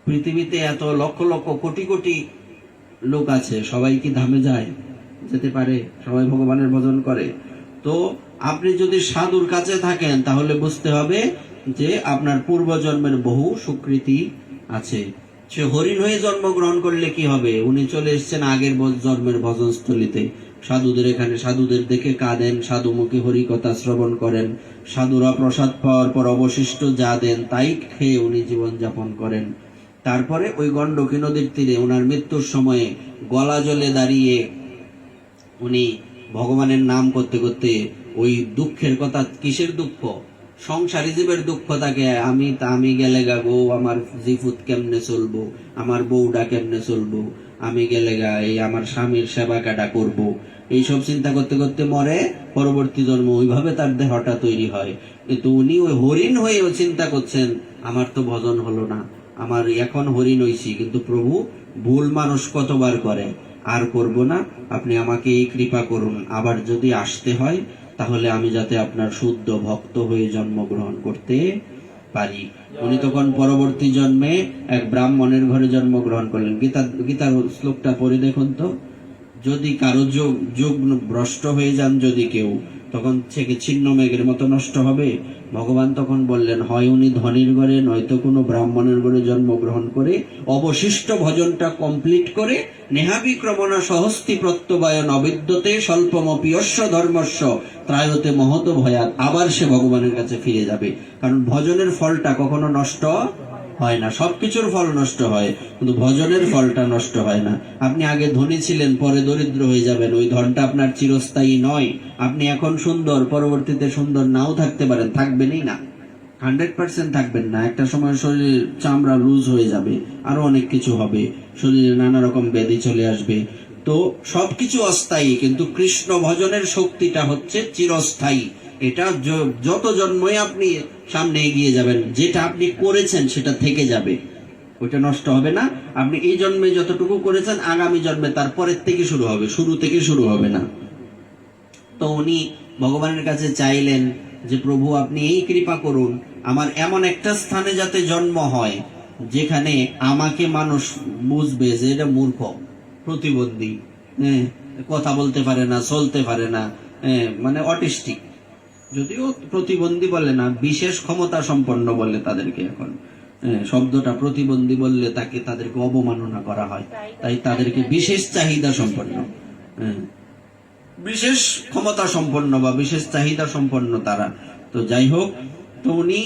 পৃথিবীতে এত লক্ষ লক্ষ কোটি কোটি লোক আছে, সবাই কি ধামে যায়? যেতে পারে? সবাই ভগবানের ভজন করে? তো আপনি যদি সাধুর কাছে থাকেন, তাহলে বুঝতে হবে যে আপনার পূর্বজন্মের বহু স্বীকৃতি আছে। সে হরিণ হয়ে জন্মগ্রহণ করলে কি হবে? উনি চলে এসেছেন আগের জন্মের ভজনস্থলিতে। সাধুদের এখানে সাধুদের দেখে কাঁদেন, সাধু মুখে হরি কথা শ্রবণ করেন, সাধুরা প্রসাদ পাওয়ার পর অবশিষ্ট যা দেন তাই খেয়ে উনি জীবন যাপন করেন। তারপরে ওই গণ্ডকী নদীর তীরে ওনার মৃত্যুর সময়ে গলা জলে দাঁড়িয়ে উনি ভগবানের নাম করতে করতে ওই দুঃখের কথা, কিসের দুঃখ? সংসারী জীবের দুঃখ থাকে, আমি গেলে গা গো, আমার জিফুত কেমনে চলবো, আমার বউটা কেমনে চলবো, আমি গেলে গা এই আমার স্বামীর সেবা কাটা করবো, এইসব চিন্তা করতে করতে মরে। পরবর্তী জন্ম ওইভাবে তার দেহটা তৈরি হয়। কিন্তু উনি ওই হরিণ হয়েও চিন্তা করছেন, আমার তো ভজন হলো না, আমার এখন হরিণ হইছি, কিন্তু প্রভু ভুল মানুষ কতবার করে, আর করব না, আপনি আমাকে এই কৃপা করুন, আবার যদি আসতে হয় তাহলে আমি যাতে আপনার শুদ্ধ ভক্ত হয়ে জন্মগ্রহণ করতে পারি। উনি তখন পরবর্তী জন্মে এক ব্রাহ্মণের ঘরে জন্মগ্রহণ করলেন। গীতার শ্লোকটা পড়ে দেখুন তো, যদি কারো যোগ ভ্রষ্ট হয়ে যান যদি কেউ, তখন থেকে ছিন্ন মেঘের মতো নষ্ট হবে। ভগবান তখন বললেন, হয় উনি ধনীর ঘরে নয়তো কোনো ব্রাহ্মণের ঘরে জন্মগ্রহণ করে অবশিষ্ট ভজনটা কমপ্লিট করে নেহাবিক্রমণা সহস্তি প্রত্যবায়ন অবিদ্যতে স্বল্পমপিয়স্য ধর্মস্য ত্রায়তে মহত ভয়াত, আবার সে ভগবানের কাছে ফিরে যাবে। কারণ ভজনের ফলটা কখনো নষ্ট হয় না। সবকিছুর ফল নষ্ট হয়, কিন্তু ভজনের ফলটা নষ্ট হয় না। আপনি আগে ধনী ছিলেন, পরে দরিদ্র হয়ে যাবেন, ওই ধনটা আপনার চিরস্থায়ী নয়। আপনি এখন সুন্দর, পরবর্তীতে সুন্দর নাও থাকতে পারেন, থাকবেনই না, 100% থাকবেন না। একটা সময় শরীর চামড়া লুজ হয়ে যাবে, আরো অনেক কিছু হবে, শরীরে নানা রকম ব্যাধি চলে আসবে। তো সবকিছু অস্থায়ী, কিন্তু কৃষ্ণ ভজনের শক্তিটা হচ্ছে চিরস্থায়ী। এটা যত জন্মই আপনি সামনে এগিয়ে যাবেন, যেটা আপনি করেছেন সেটা থেকে যাবে, ওইটা নষ্ট হবে না। আপনি এই জন্মে যতটুকু করেছেন, আগামী জন্মে তারপরের থেকে শুরু হবে, শুরু থেকে শুরু হবে না। তো উনি ভগবানের কাছে চাইলেন যে প্রভু আপনি এই কৃপা করুন, আমার এমন একটা স্থানে যাতে জন্ম হয় যেখানে আমাকে মানুষ বুঝবে যে এটা মূর্খ, প্রতিবন্ধী, কথা বলতে পারে না, চলতে পারে না, মানে অটিস্টিক। যদিও প্রতিবন্ধী বলে না, বিশেষ ক্ষমতা সম্পন্ন বলে তাদেরকে এখন। শব্দটা প্রতিবন্ধী বললে তাদেরকে অবমাননা করা হয়, তাই তাদেরকে বিশেষ চাহিদা সম্পন্ন, বিশেষ ক্ষমতা সম্পন্ন বা বিশেষ চাহিদা সম্পন্ন তারা। তো যাই হোক, তো উনি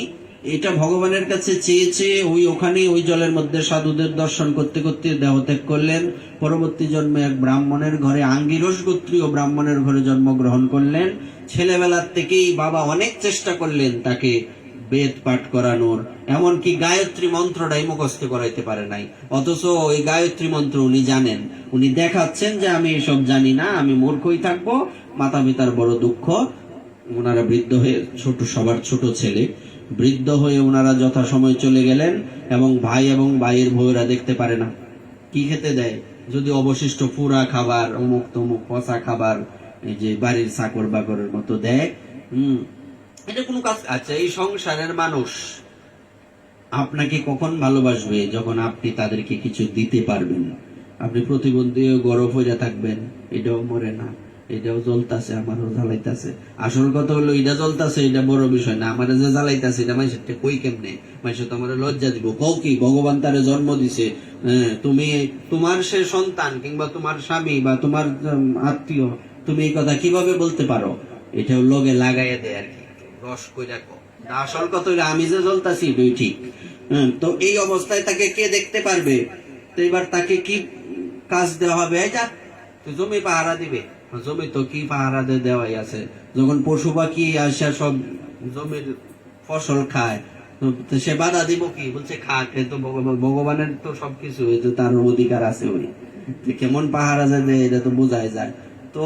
এটা ভগবানের কাছে চেয়েছে, ওখানে ওই জলের মধ্যে সাধুদের দর্শন করতে করতে দেহত্যাগ করলেন। পরবর্তী জন্মে এক ব্রাহ্মণের ঘরে, আঙ্গিরস গোত্রীয় ব্রাহ্মণের ঘরে জন্মগ্রহণ করলেন। ছেলেবেলার থেকেই বাবা অনেক চেষ্টা করলেন তাকে বেদ পাঠ করানোর, এমনকি গায়ত্রী মন্ত্রটাই মুখস্থ করাইতে পারে নাই। অথচ ওই গায়ত্রী মন্ত্র উনি জানেন। উনি দেখাচ্ছেন যে আমি এসব জানি না, আমি মূর্খই থাকবো। মাতা পিতার বড় দুঃখ, ওনারা বৃদ্ধ হয়ে, সবার ছোট ছেলে বৃদ্ধ হয়ে ওনারা যথাসময় চলে গেলেন, এবং ভাই এবং ভাইয়ের বউরা দেখতে পারে না, কি খেতে দেয়? যদি অবশিষ্ট পুরা খাবার, অমুক তমুক পচা খাবার, এই যে বাড়ির চাকর বাকরের মতো দেয়। এটা কোনো কাজ? আচ্ছা, এই সংসারের মানুষ আপনাকে কখন ভালোবাসবে? যখন আপনি তাদেরকে কিছু দিতে পারবেন। আপনি প্রতিবন্ধী গরম হয়ে থাকবেন, এটাও মরে না, এটাও জ্বলতাছে, আমারও জ্বালাইতাছে। আসল কথা হলো এটা জ্বলতাছে, এটা বড় বিষয় না, আমার যে জ্বালাইতাছে এটা মানুষের কই কেমনে, মানুষের তো আমার লজ্জা দিব। কও কি ভগবান তারে জন্ম দিছে, তুমি তোমার সে সন্তান কিংবা তোমার স্বামী বা তোমার আত্মীয়, তুমি এই কথা কিভাবে বলতে পারো? এটাও লোকে লাগাইয়া দেয় আর কি, রস কই রাখো। আসল কথা হইলো আমি যে জ্বলতাছি এটাই ঠিক। তো এই অবস্থায় তাকে কে দেখতে পারবে? তো এবার তাকে কি কাজ দেওয়া হবে, এটা তুই জমি পাহারা দিবে। জমি তো কি পাহারা দেওয়াই আছে, যখন পশু পাখি আসে সব জমির ফসল খায়, তো সে বাধা দিব কি? বলছে খাক, তো ভগবানের তো সবকিছু তার অধিকার আছে, ওই কেমন পাহারা দেয় এটা তো বোঝাই যায়। তো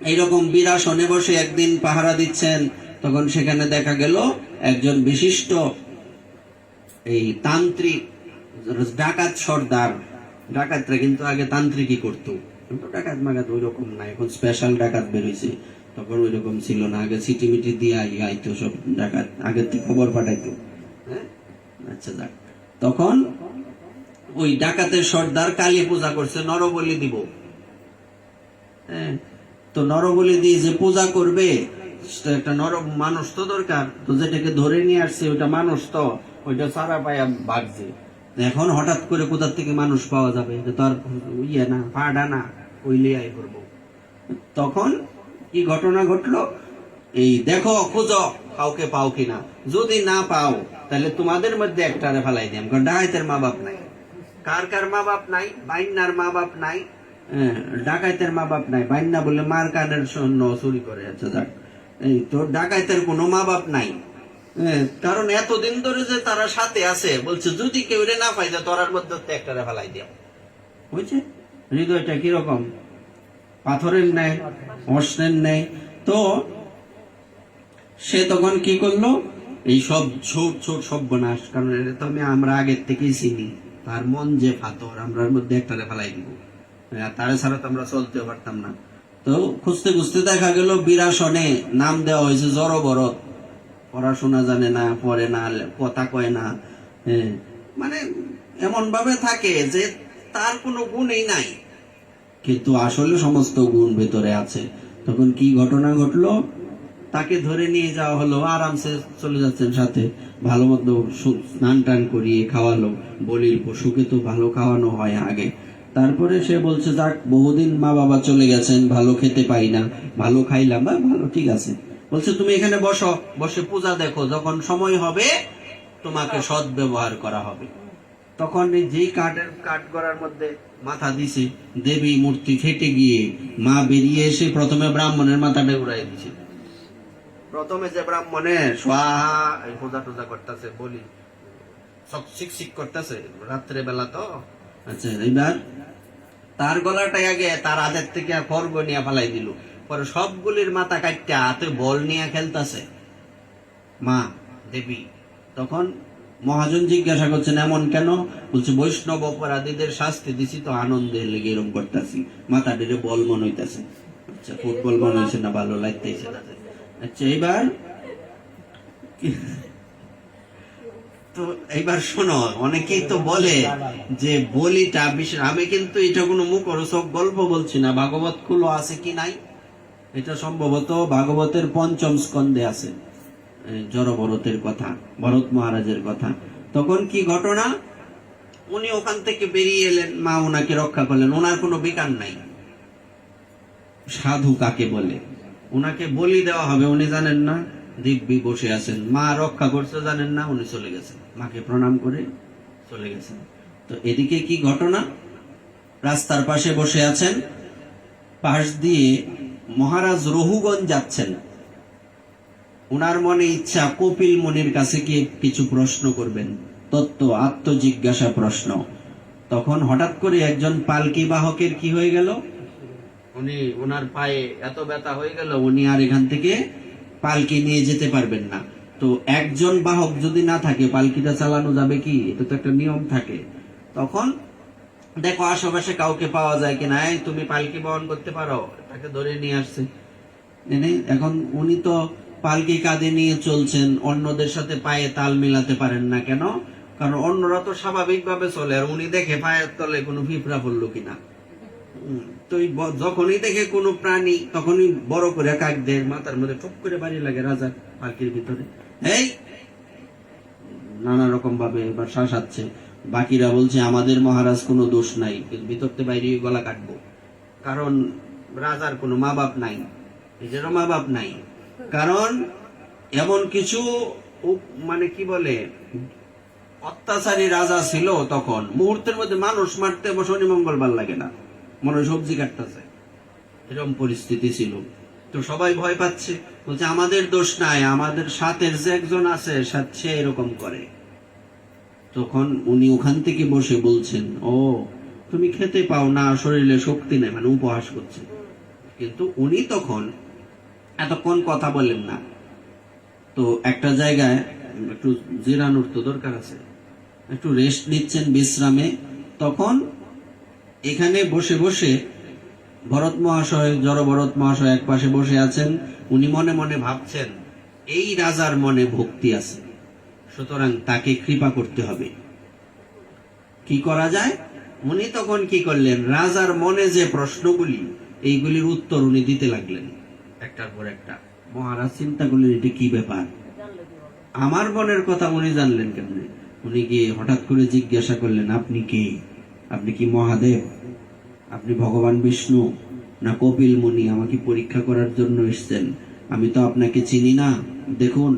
এইরকম বিরাসনে বসে একদিন পাহারা দিচ্ছেন, তখন সেখানে দেখা গেল একজন বিশিষ্ট এই তান্ত্রিক ডাকাত সর্দার। ডাকাতরা কিন্তু আগে তান্ত্রিকই করতো, কিন্তু ডাকাত মাগাত ওই রকম না, এখন স্পেশাল ডাকাত বেরোইছে, তখন ওই রকম ছিল না। আগে চিঠি মিটি দিয়ে আইতো সব ডাকাত, আগের থেকে খবর পাঠাইতো। হ্যাঁ, আচ্ছা যাক, তখন ওই ডাকাতের সর্দার কালী পূজা করছে, নরবলি দিব। হ্যাঁ, তো নরবলি দিয়ে যে পূজা করবে, একটা নর মানুষ তো দরকার, তো যেটাকে ধরে নিয়ে আসছে ওইটা মানুষ, তো ওইটা সারা পায়া ভাগছে। এখন হঠাৎ করে কোথার থেকে মানুষ পাওয়া যাবে? এটা তো আর ইয়ে না, পাড়া না, ওই লিয়াই করবো। তখন কি ঘটনা ঘটলো, এই দেখো খুঁজো কাউকে পাও কিনা, যদি না পাও তাহলে তোমাদের মধ্যে একটারে ফেলাই দিলাম। কারণ ডাকাতের মা বাপ নাই, কার কার মা বাপ নাই? বাইন্নার মা বাপ নাই, ডাকাতের মা বাপ নাই। বাইন্না বলে মার কানের সৈন্য চুরি করে। আচ্ছা যাক, এই তো ডাকাতের কোনো মা বাপ নাই। কারণ এতদিন ধরে যে তারা সাথে আছে, বলছে যদি কেউ রে না পাই, তোরার মধ্যে একটারে ফেলাই দিও। বুঝছে হৃদয়টা কিরকম? পাথরের নেই, অশ্নের নেই। তো সে তখন কি করলো, এই সব ছোট ছোট সর্বনাশ, কারণ এটা তো আমরা আগের থেকেই চিনি, তার মন যে পাথর, আমরা মধ্যে একটারে ফেলাই দিব, তারে ছাড়া তো আমরা চলতেও পারতাম না। তো খুঁজতে খুঁজতে দেখা গেল বিরাসনে নাম দেওয়া হয়েছে জড়বরত। পড়াশোনা জানে না, পড়ে না, কথা কয় না, মানে এমন ভাবে থাকে যে তার কোনো গুণই নাই, কিন্তু আসলে সমস্ত গুণ ভেতরে আছে। তখন কি ঘটনা ঘটলো, তাকে ধরে নিয়ে যাওয়া হলো, আরামসে চলে যাচ্ছেন সাথে, ভালো মতো স্নান টান করিয়ে খাওয়ালো। বলির পশুকে তো ভালো খাওয়ানো হয় আগে। তারপরে সে বলছে যাক, বহুদিন মা বাবা চলে গেছেন, ভালো খেতে পাই না, ভালো খাইলাম, বা ভালো ঠিক আছে। বলছে তুমি এখানে বসো, বসে পূজা দেখো, যখন সময় হবে তোমাকে সৎ ব্যবহার করা হবে। তখন যেই কাঠ গড়ার মধ্যে মাথা দিছে, দেবী মূর্তি ফেটে গিয়ে মা বেরিয়ে এসে প্রথমে ব্রাহ্মণের মাথাটা উড়াই দিছে। প্রথমে যে ব্রাহ্মণের সোহা পূজা টুজা করতেছে, বলি শিক করতেছে রাত্রে বেলা তো। আচ্ছা, এবার তার গলাটাই আগে তার হাতের থেকে খড়গ নিয়ে ফেলাই দিল। পরে সবগুলির মাথা কাটতে হাতে বল নিয়ে খেলতেছে মা দেবী। তখন মহাজন জিজ্ঞাসা করছেন এমন কেন? বলছে বৈষ্ণব অপরাধীদের শাস্তি দিছি তো আনন্দের লেগে এরকম করতেছি, মাথা ডেরে বল মনে হইতেছে। আচ্ছা, ফুটবল মনে হয়েছে না, ভালো লাগতেছে তাদের। আচ্ছা, এইবার শোনো, অনেকেই তো বলে যে বলিটা বিশেষ, আমি কিন্তু এটা কোনো মুখরোচক গল্প বলছি না, ভাগবত খুলো আছে কি নাই, এটা সম্ভবত ভাগবতের ৫ম স্কন্ধে আছে, জড়ভরতের কথা, ভরত মহারাজের কথা। তখন কি ঘটনা, উনি ওখান থেকে বেরিয়ে এলেন, মা ওনাকে রক্ষা করলেন। ওনার কোনো বিকার নাই, সাধু কাকে বলে, ওনাকে বলি দেওয়া হবে উনি জানেন না, দিব্যি বসে আছেন, মা রক্ষা করছে জানেন না, উনি চলে গেছেন, মাকে প্রণাম করে চলে গেছেন। তো এদিকে কি ঘটনা, রাস্তার পাশে বসে আছেন, পাশ দিয়ে মহারাজ রঘুগঞ্জ যাচ্ছেন। উনার মনে ইচ্ছা কপিল মুনির কাছে গিয়ে কিছু প্রশ্ন করবেন, তত্ত্ব আত্মজিজ্ঞাসা প্রশ্ন। তখন হঠাৎ করে একজন পালকি বাহকের কি হয়ে গেল, উনি ওনার পায়ে এত ব্যথা হয়ে গেল, উনি আর এখান থেকে পালকি নিয়ে যেতে পারবেন না। তো একজন বাহক যদি না থাকে পালকিটা চালানো যাবে কি? এটা তো একটা নিয়ম থাকে। তখন দেখো আশেপাশে কাউকে পাওয়া যায় কিনা, তুমি পালকি বহন করতে পারো, তাকে ধরে নিয়ে আসছে। এখন উনি তো পালকি কাঁধে নিয়ে চলছেন, অন্যদের সাথে পায়ে তাল মিলাতে পারেন না। কেন? কারণ অন্যরা তো স্বাভাবিক ভাবে চলে, আর উনি দেখে পায়ের তলে কোনো পিঁপড়া পড়লো কিনা। তো যখনই দেখে কোনো প্রাণী তখনই বড় করে কাক দেয়, মাথার মধ্যে ঠুক করে বাড়ি লাগে রাজার পালকির ভিতরে, এই নানা রকম ভাবে এবার শাসাচ্ছে। বাকিরা বলছে আমাদের মহারাজ কোনো দোষ নাই, ভিতরতে বাইরে গলা কাটবো, কারণ রাজার কোনো মা বাপ নাই, নিজেরও মা বাপ নাই। কারণ এমন কিছু মানে কি বলে অত্যাচারী রাজা ছিল তখন, মুহূর্তের মধ্যে মানুষ মারতে শনি মঙ্গলবার লাগে না, মনে হয় সবজি কাটতেছে, এরকম পরিস্থিতি ছিল। তো সবাই ভয় পাচ্ছে, বলছে আমাদের দোষ নাই, আমাদের সাথের যে একজন আছে সে এরকম করে। তখন উনি ওখান থেকে বসে বলছেন, ও তুমি খেতে পাও না, শরীরে শক্তি নেই, মানে উপহাস করছে। কিন্তু উনি তখন এতক্ষণ কথা বললেন না, তো একটা জায়গায় একটু জিরানোর তো দরকার আছে, একটু রেস্ট নিচ্ছেন বিশ্রামে। তখন এখানে বসে বসে ভরত মহাশয়, জড় ভরত মহাশয় এক পাশে বসে আছেন। উনি মনে মনে ভাবছেন, এই রাজার মনে ভক্তি আছে, সুতরাং তাকে কৃপা করতে হবে। কি করা যায়? উনি তখন কি করলেন, রাজার মনে যে প্রশ্নগুলি, এইগুলির উত্তর উনি দিতে লাগলেন একটার পর একটা। মহারাজ চিন্তা করলেন, এটা কি ব্যাপার, আমার মনের কথা উনি জানলেন কেমনে? উনি গিয়ে হঠাৎ করে জিজ্ঞাসা করলেন, আপনি কে? আপনি কি মহাদেব? আপনি ভগবান বিষ্ণু না কপিল মুনি? আমাকে পরীক্ষা করার জন্য এসেছেন? আমি তো আপনাকে চিনি না। দেখুন,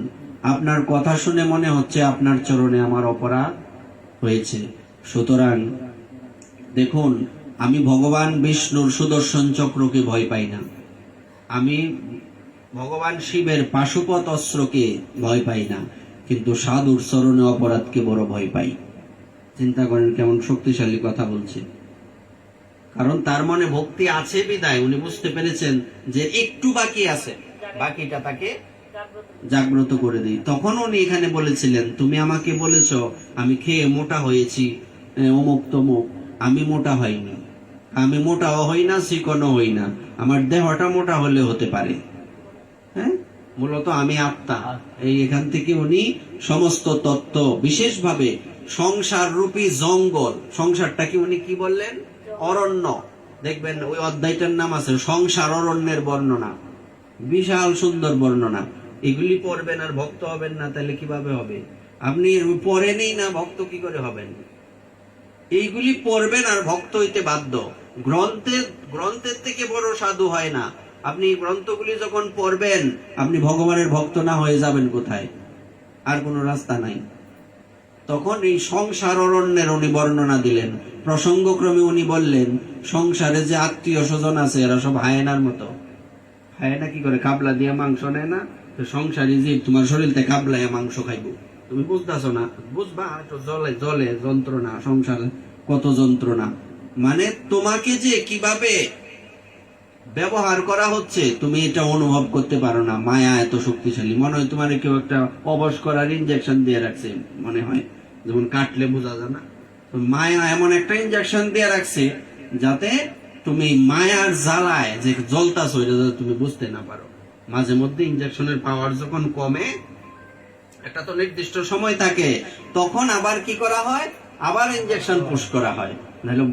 আপনার কথা শুনে মনে হচ্ছে আপনার চরণে আমার অপরাধ হয়েছে, সুতরাং দেখুন, আমি ভগবান বিষ্ণুর সুদর্শন চক্রকে ভয় পাই না, আমি ভগবান শিবের পাশুপত অস্ত্রকে ভয় পাই না, কিন্তু সাধুর চরণে অপরাধকে বড় ভয় পাই। চিন্তা করেন কেমন শক্তিশালী কথা বলছে। কারণ তার মনে ভক্তি আছে বিদায় উনি বুঝতে পেরেছেন যে একটু বাকি আছে, বাকিটা তাকে জাগ্রত করে দিই। তখন উনি এখানে বলেছিলেন, তুমি আমাকে বলেছ আমি খেয়ে মোটা হয়েছি, অমুক তমুক, আমি মোটা হইনি, আমি মোটাও হই না, চিকনও হই না, আমার দেহটা মোটা হলে হতে পারে, হ্যাঁ, মূলত আমি আত্মা। এই এখান থেকে উনি সমস্ত তত্ত্ব, বিশেষভাবে সংসার রূপী জঙ্গল, সংসারটাকে উনি কি বললেন? অরণ্য। দেখবেন ওই অধ্যায়টার নাম আছে সংসার অরণ্যের বর্ণনা, বিশাল সুন্দর বর্ণনা। এগুলি পড়বেন আর ভক্ত হবেন না, তাহলে কিভাবে হবে? আপনি পড়েনই না, ভক্ত কি করে হবেন? এইগুলি পড়বেন আর ভক্ত হইতে বাধ্য। গ্রন্থের থেকে বড় সাধু হয় না। আপনি গ্রন্থগুলি যখন পড়বেন, আপনি ভগবানের ভক্ত না হয়ে যাবেন কোথায়? আর কোনো রাস্তা নাই। তখন এই সংসার অরণ্যের উনি বর্ণনা দিলেন। প্রসঙ্গক্রমে উনি বললেন, সংসারে যে আত্মীয় স্বজন আছে এরা সব হায়েনার মতো। হায়েনা কি করে? কাবলা দিয়ে মাংস নেয় না? তো সংসারী জীব তোমার শরীরতে কাবলায় মাংস খাইব, তুমি বুঝতেছো না? বুঝবা, একটু জলে জলে যন্ত্রণা, সংসার কত যন্ত্রণা। মানে তোমাকে যে কিভাবে ব্যবহার করা হচ্ছে তুমি এটা অনুভব করতে পারো না। মায়া এত শক্তিশালী, মনে হয় তোমার কেউ একটা অবশ করার ইনজেকশন দিয়ে রাখছে, মনে হয় যেমন কাটলে বোঝা যায় না। মায়া এমন একটা ইনজেকশন দিয়ে রাখছে যাতে তুমি মায়ার জ্বালায় যে জ্বলতাছো এটা যাতে তুমি বুঝতে না পারো। মাঝে মধ্যে ইনজেকশনের পাওয়ার যখন কমে, একটা তো নির্দিষ্ট সময় থাকে, তখন আবার কি করা হয়, আবার ইনজেকশন পুশ করা হয়, নাহলে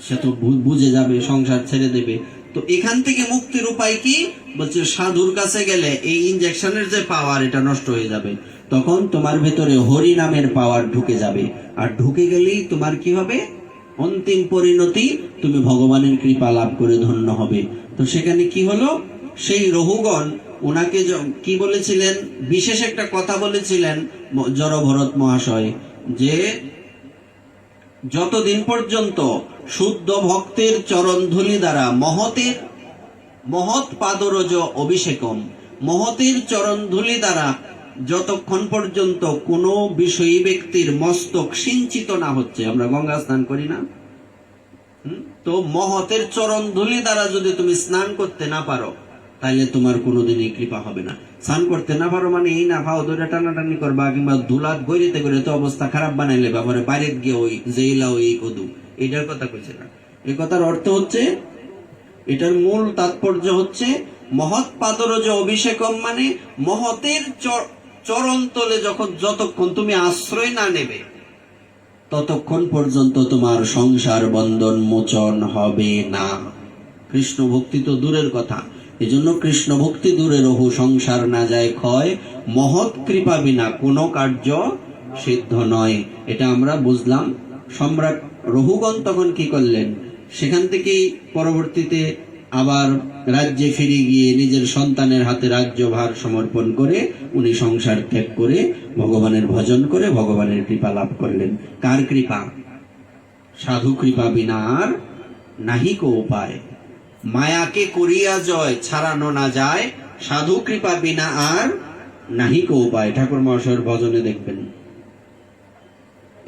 সে তো বুঝে যাবে, সংসার ছেড়ে দেবে। তো এখান থেকে মুক্তির উপায় কি? বলছে সাধুর কাছে গেলে এই ইনজেকশনের যে পাওয়ার এটা নষ্ট হয়ে যাবে, তখন তোমার ভেতরে হরি নামের পাওয়ার ঢুকে যাবে, আর ঢুকে গেলেই তোমার কি হবে? অন্তিম পরিণতি, তুমি ভগবানের কৃপা লাভ করে ধন্য হবে। তো সেখানে কি হলো, সেই রহুগণ ওনাকে কি বলেছিলেন, বিশেষ একটা কথা বলেছিলেন জড় ভরত মহাশয়, যে যতদিন পর্যন্ত শুদ্ধ ভক্তের চরণ ধূলি দ্বারা মহৎ পাদরজ অভিষেকম, মহতের চরণ ধূলি দ্বারা যতক্ষণ পর্যন্ত কোনো বিষয়ী ব্যক্তির মস্তক সিঞ্চিত না হচ্ছে, আমরা গঙ্গা স্নান করি না, তো মহতের চরণ ধূলি দ্বারা যদি তুমি স্নান করতে না পারো, তাহলে তোমার কোনোদিনই কৃপা হবে না। স্নান করতে না পারো মানে এই না পাও ধরে টানাটানি করবা, কিংবা ধুলাত গড়িতে গড়িতে অবস্থা খারাপ বানাইলে ব্যাপারে বাইরে গিয়ে ওই জেলা ওই কদু, এটার কথা কইছে না। এই কথার অর্থ হচ্ছে, এটার মূল তাৎপর্য হচ্ছে মহৎ পাদরজ অভিষেকম, মানে মহতের চরণ তলে যতক্ষণ তুমি আশ্রয় না নেবে ততক্ষণ পর্যন্ত তোমার সংসার বন্ধন মোচন হবে না। কৃষ্ণ ভক্তি তো দূরের কথা, এজন্য কৃষ্ণ ভক্তি দূরে রহু, সংসার না যায় ক্ষয়, মহৎ কৃপা বিনা কোনো কার্য সিদ্ধ নয়। এটা আমরা বুঝলাম। সম্রাট রহুগণ তখন কি করলেন, সেখান থেকেই পরবর্তীতে আবার রাজ্যে ফিরে গিয়ে নিজের সন্তানের হাতে রাজ্যভার সমর্পণ করে উনি সংসার ত্যাগ করে ভগবানের ভজন করে ভগবানের কৃপা লাভ করলেন। কার কৃপা? সাধু কৃপা বিনা আর নাহিক উপায়। মায়াকে করিয়া জয় ছাড়ানো না যায়, সাধু কৃপা বিনা আর নাহিক উপায়। ঠাকুর মহাশয়ের ভজনে দেখবেন।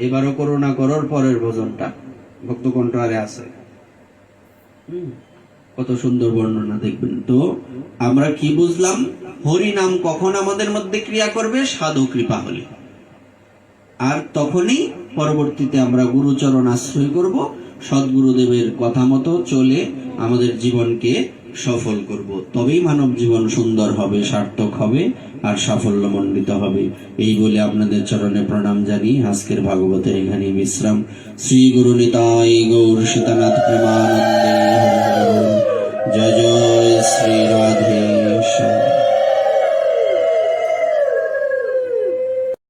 এবারও করুণা করোর পরের ভজনটা ভক্তকণ্ঠে আছে, কত সুন্দর বর্ণনা দেখবেন। তো আমরা কি বুঝলাম? হরি নাম কখন আমাদের মধ্যে ক্রিয়া করবে? সাধু কৃপা হলে। আর তখনই পরবর্তীতে আমরা গুরুচরণ আশ্রয় করব, সদ্গুরুদেবের কথা মতো চলে আমাদের জীবনকে সফল করব। তবেই মানব জীবন সুন্দর হবে, সার্থক হবে আর সাফল্যমণ্ডিত হবে। এই বলে আপনাদের চরণে প্রণাম জানিয়ে আজকের ভাগবতের এখানে বিশ্রাম। শ্রী গুরু নিতাই গৌর সীতানাথ প্রেমানন্দে হরি হরি। জয় জয় শ্রী রাধে শ্যাম।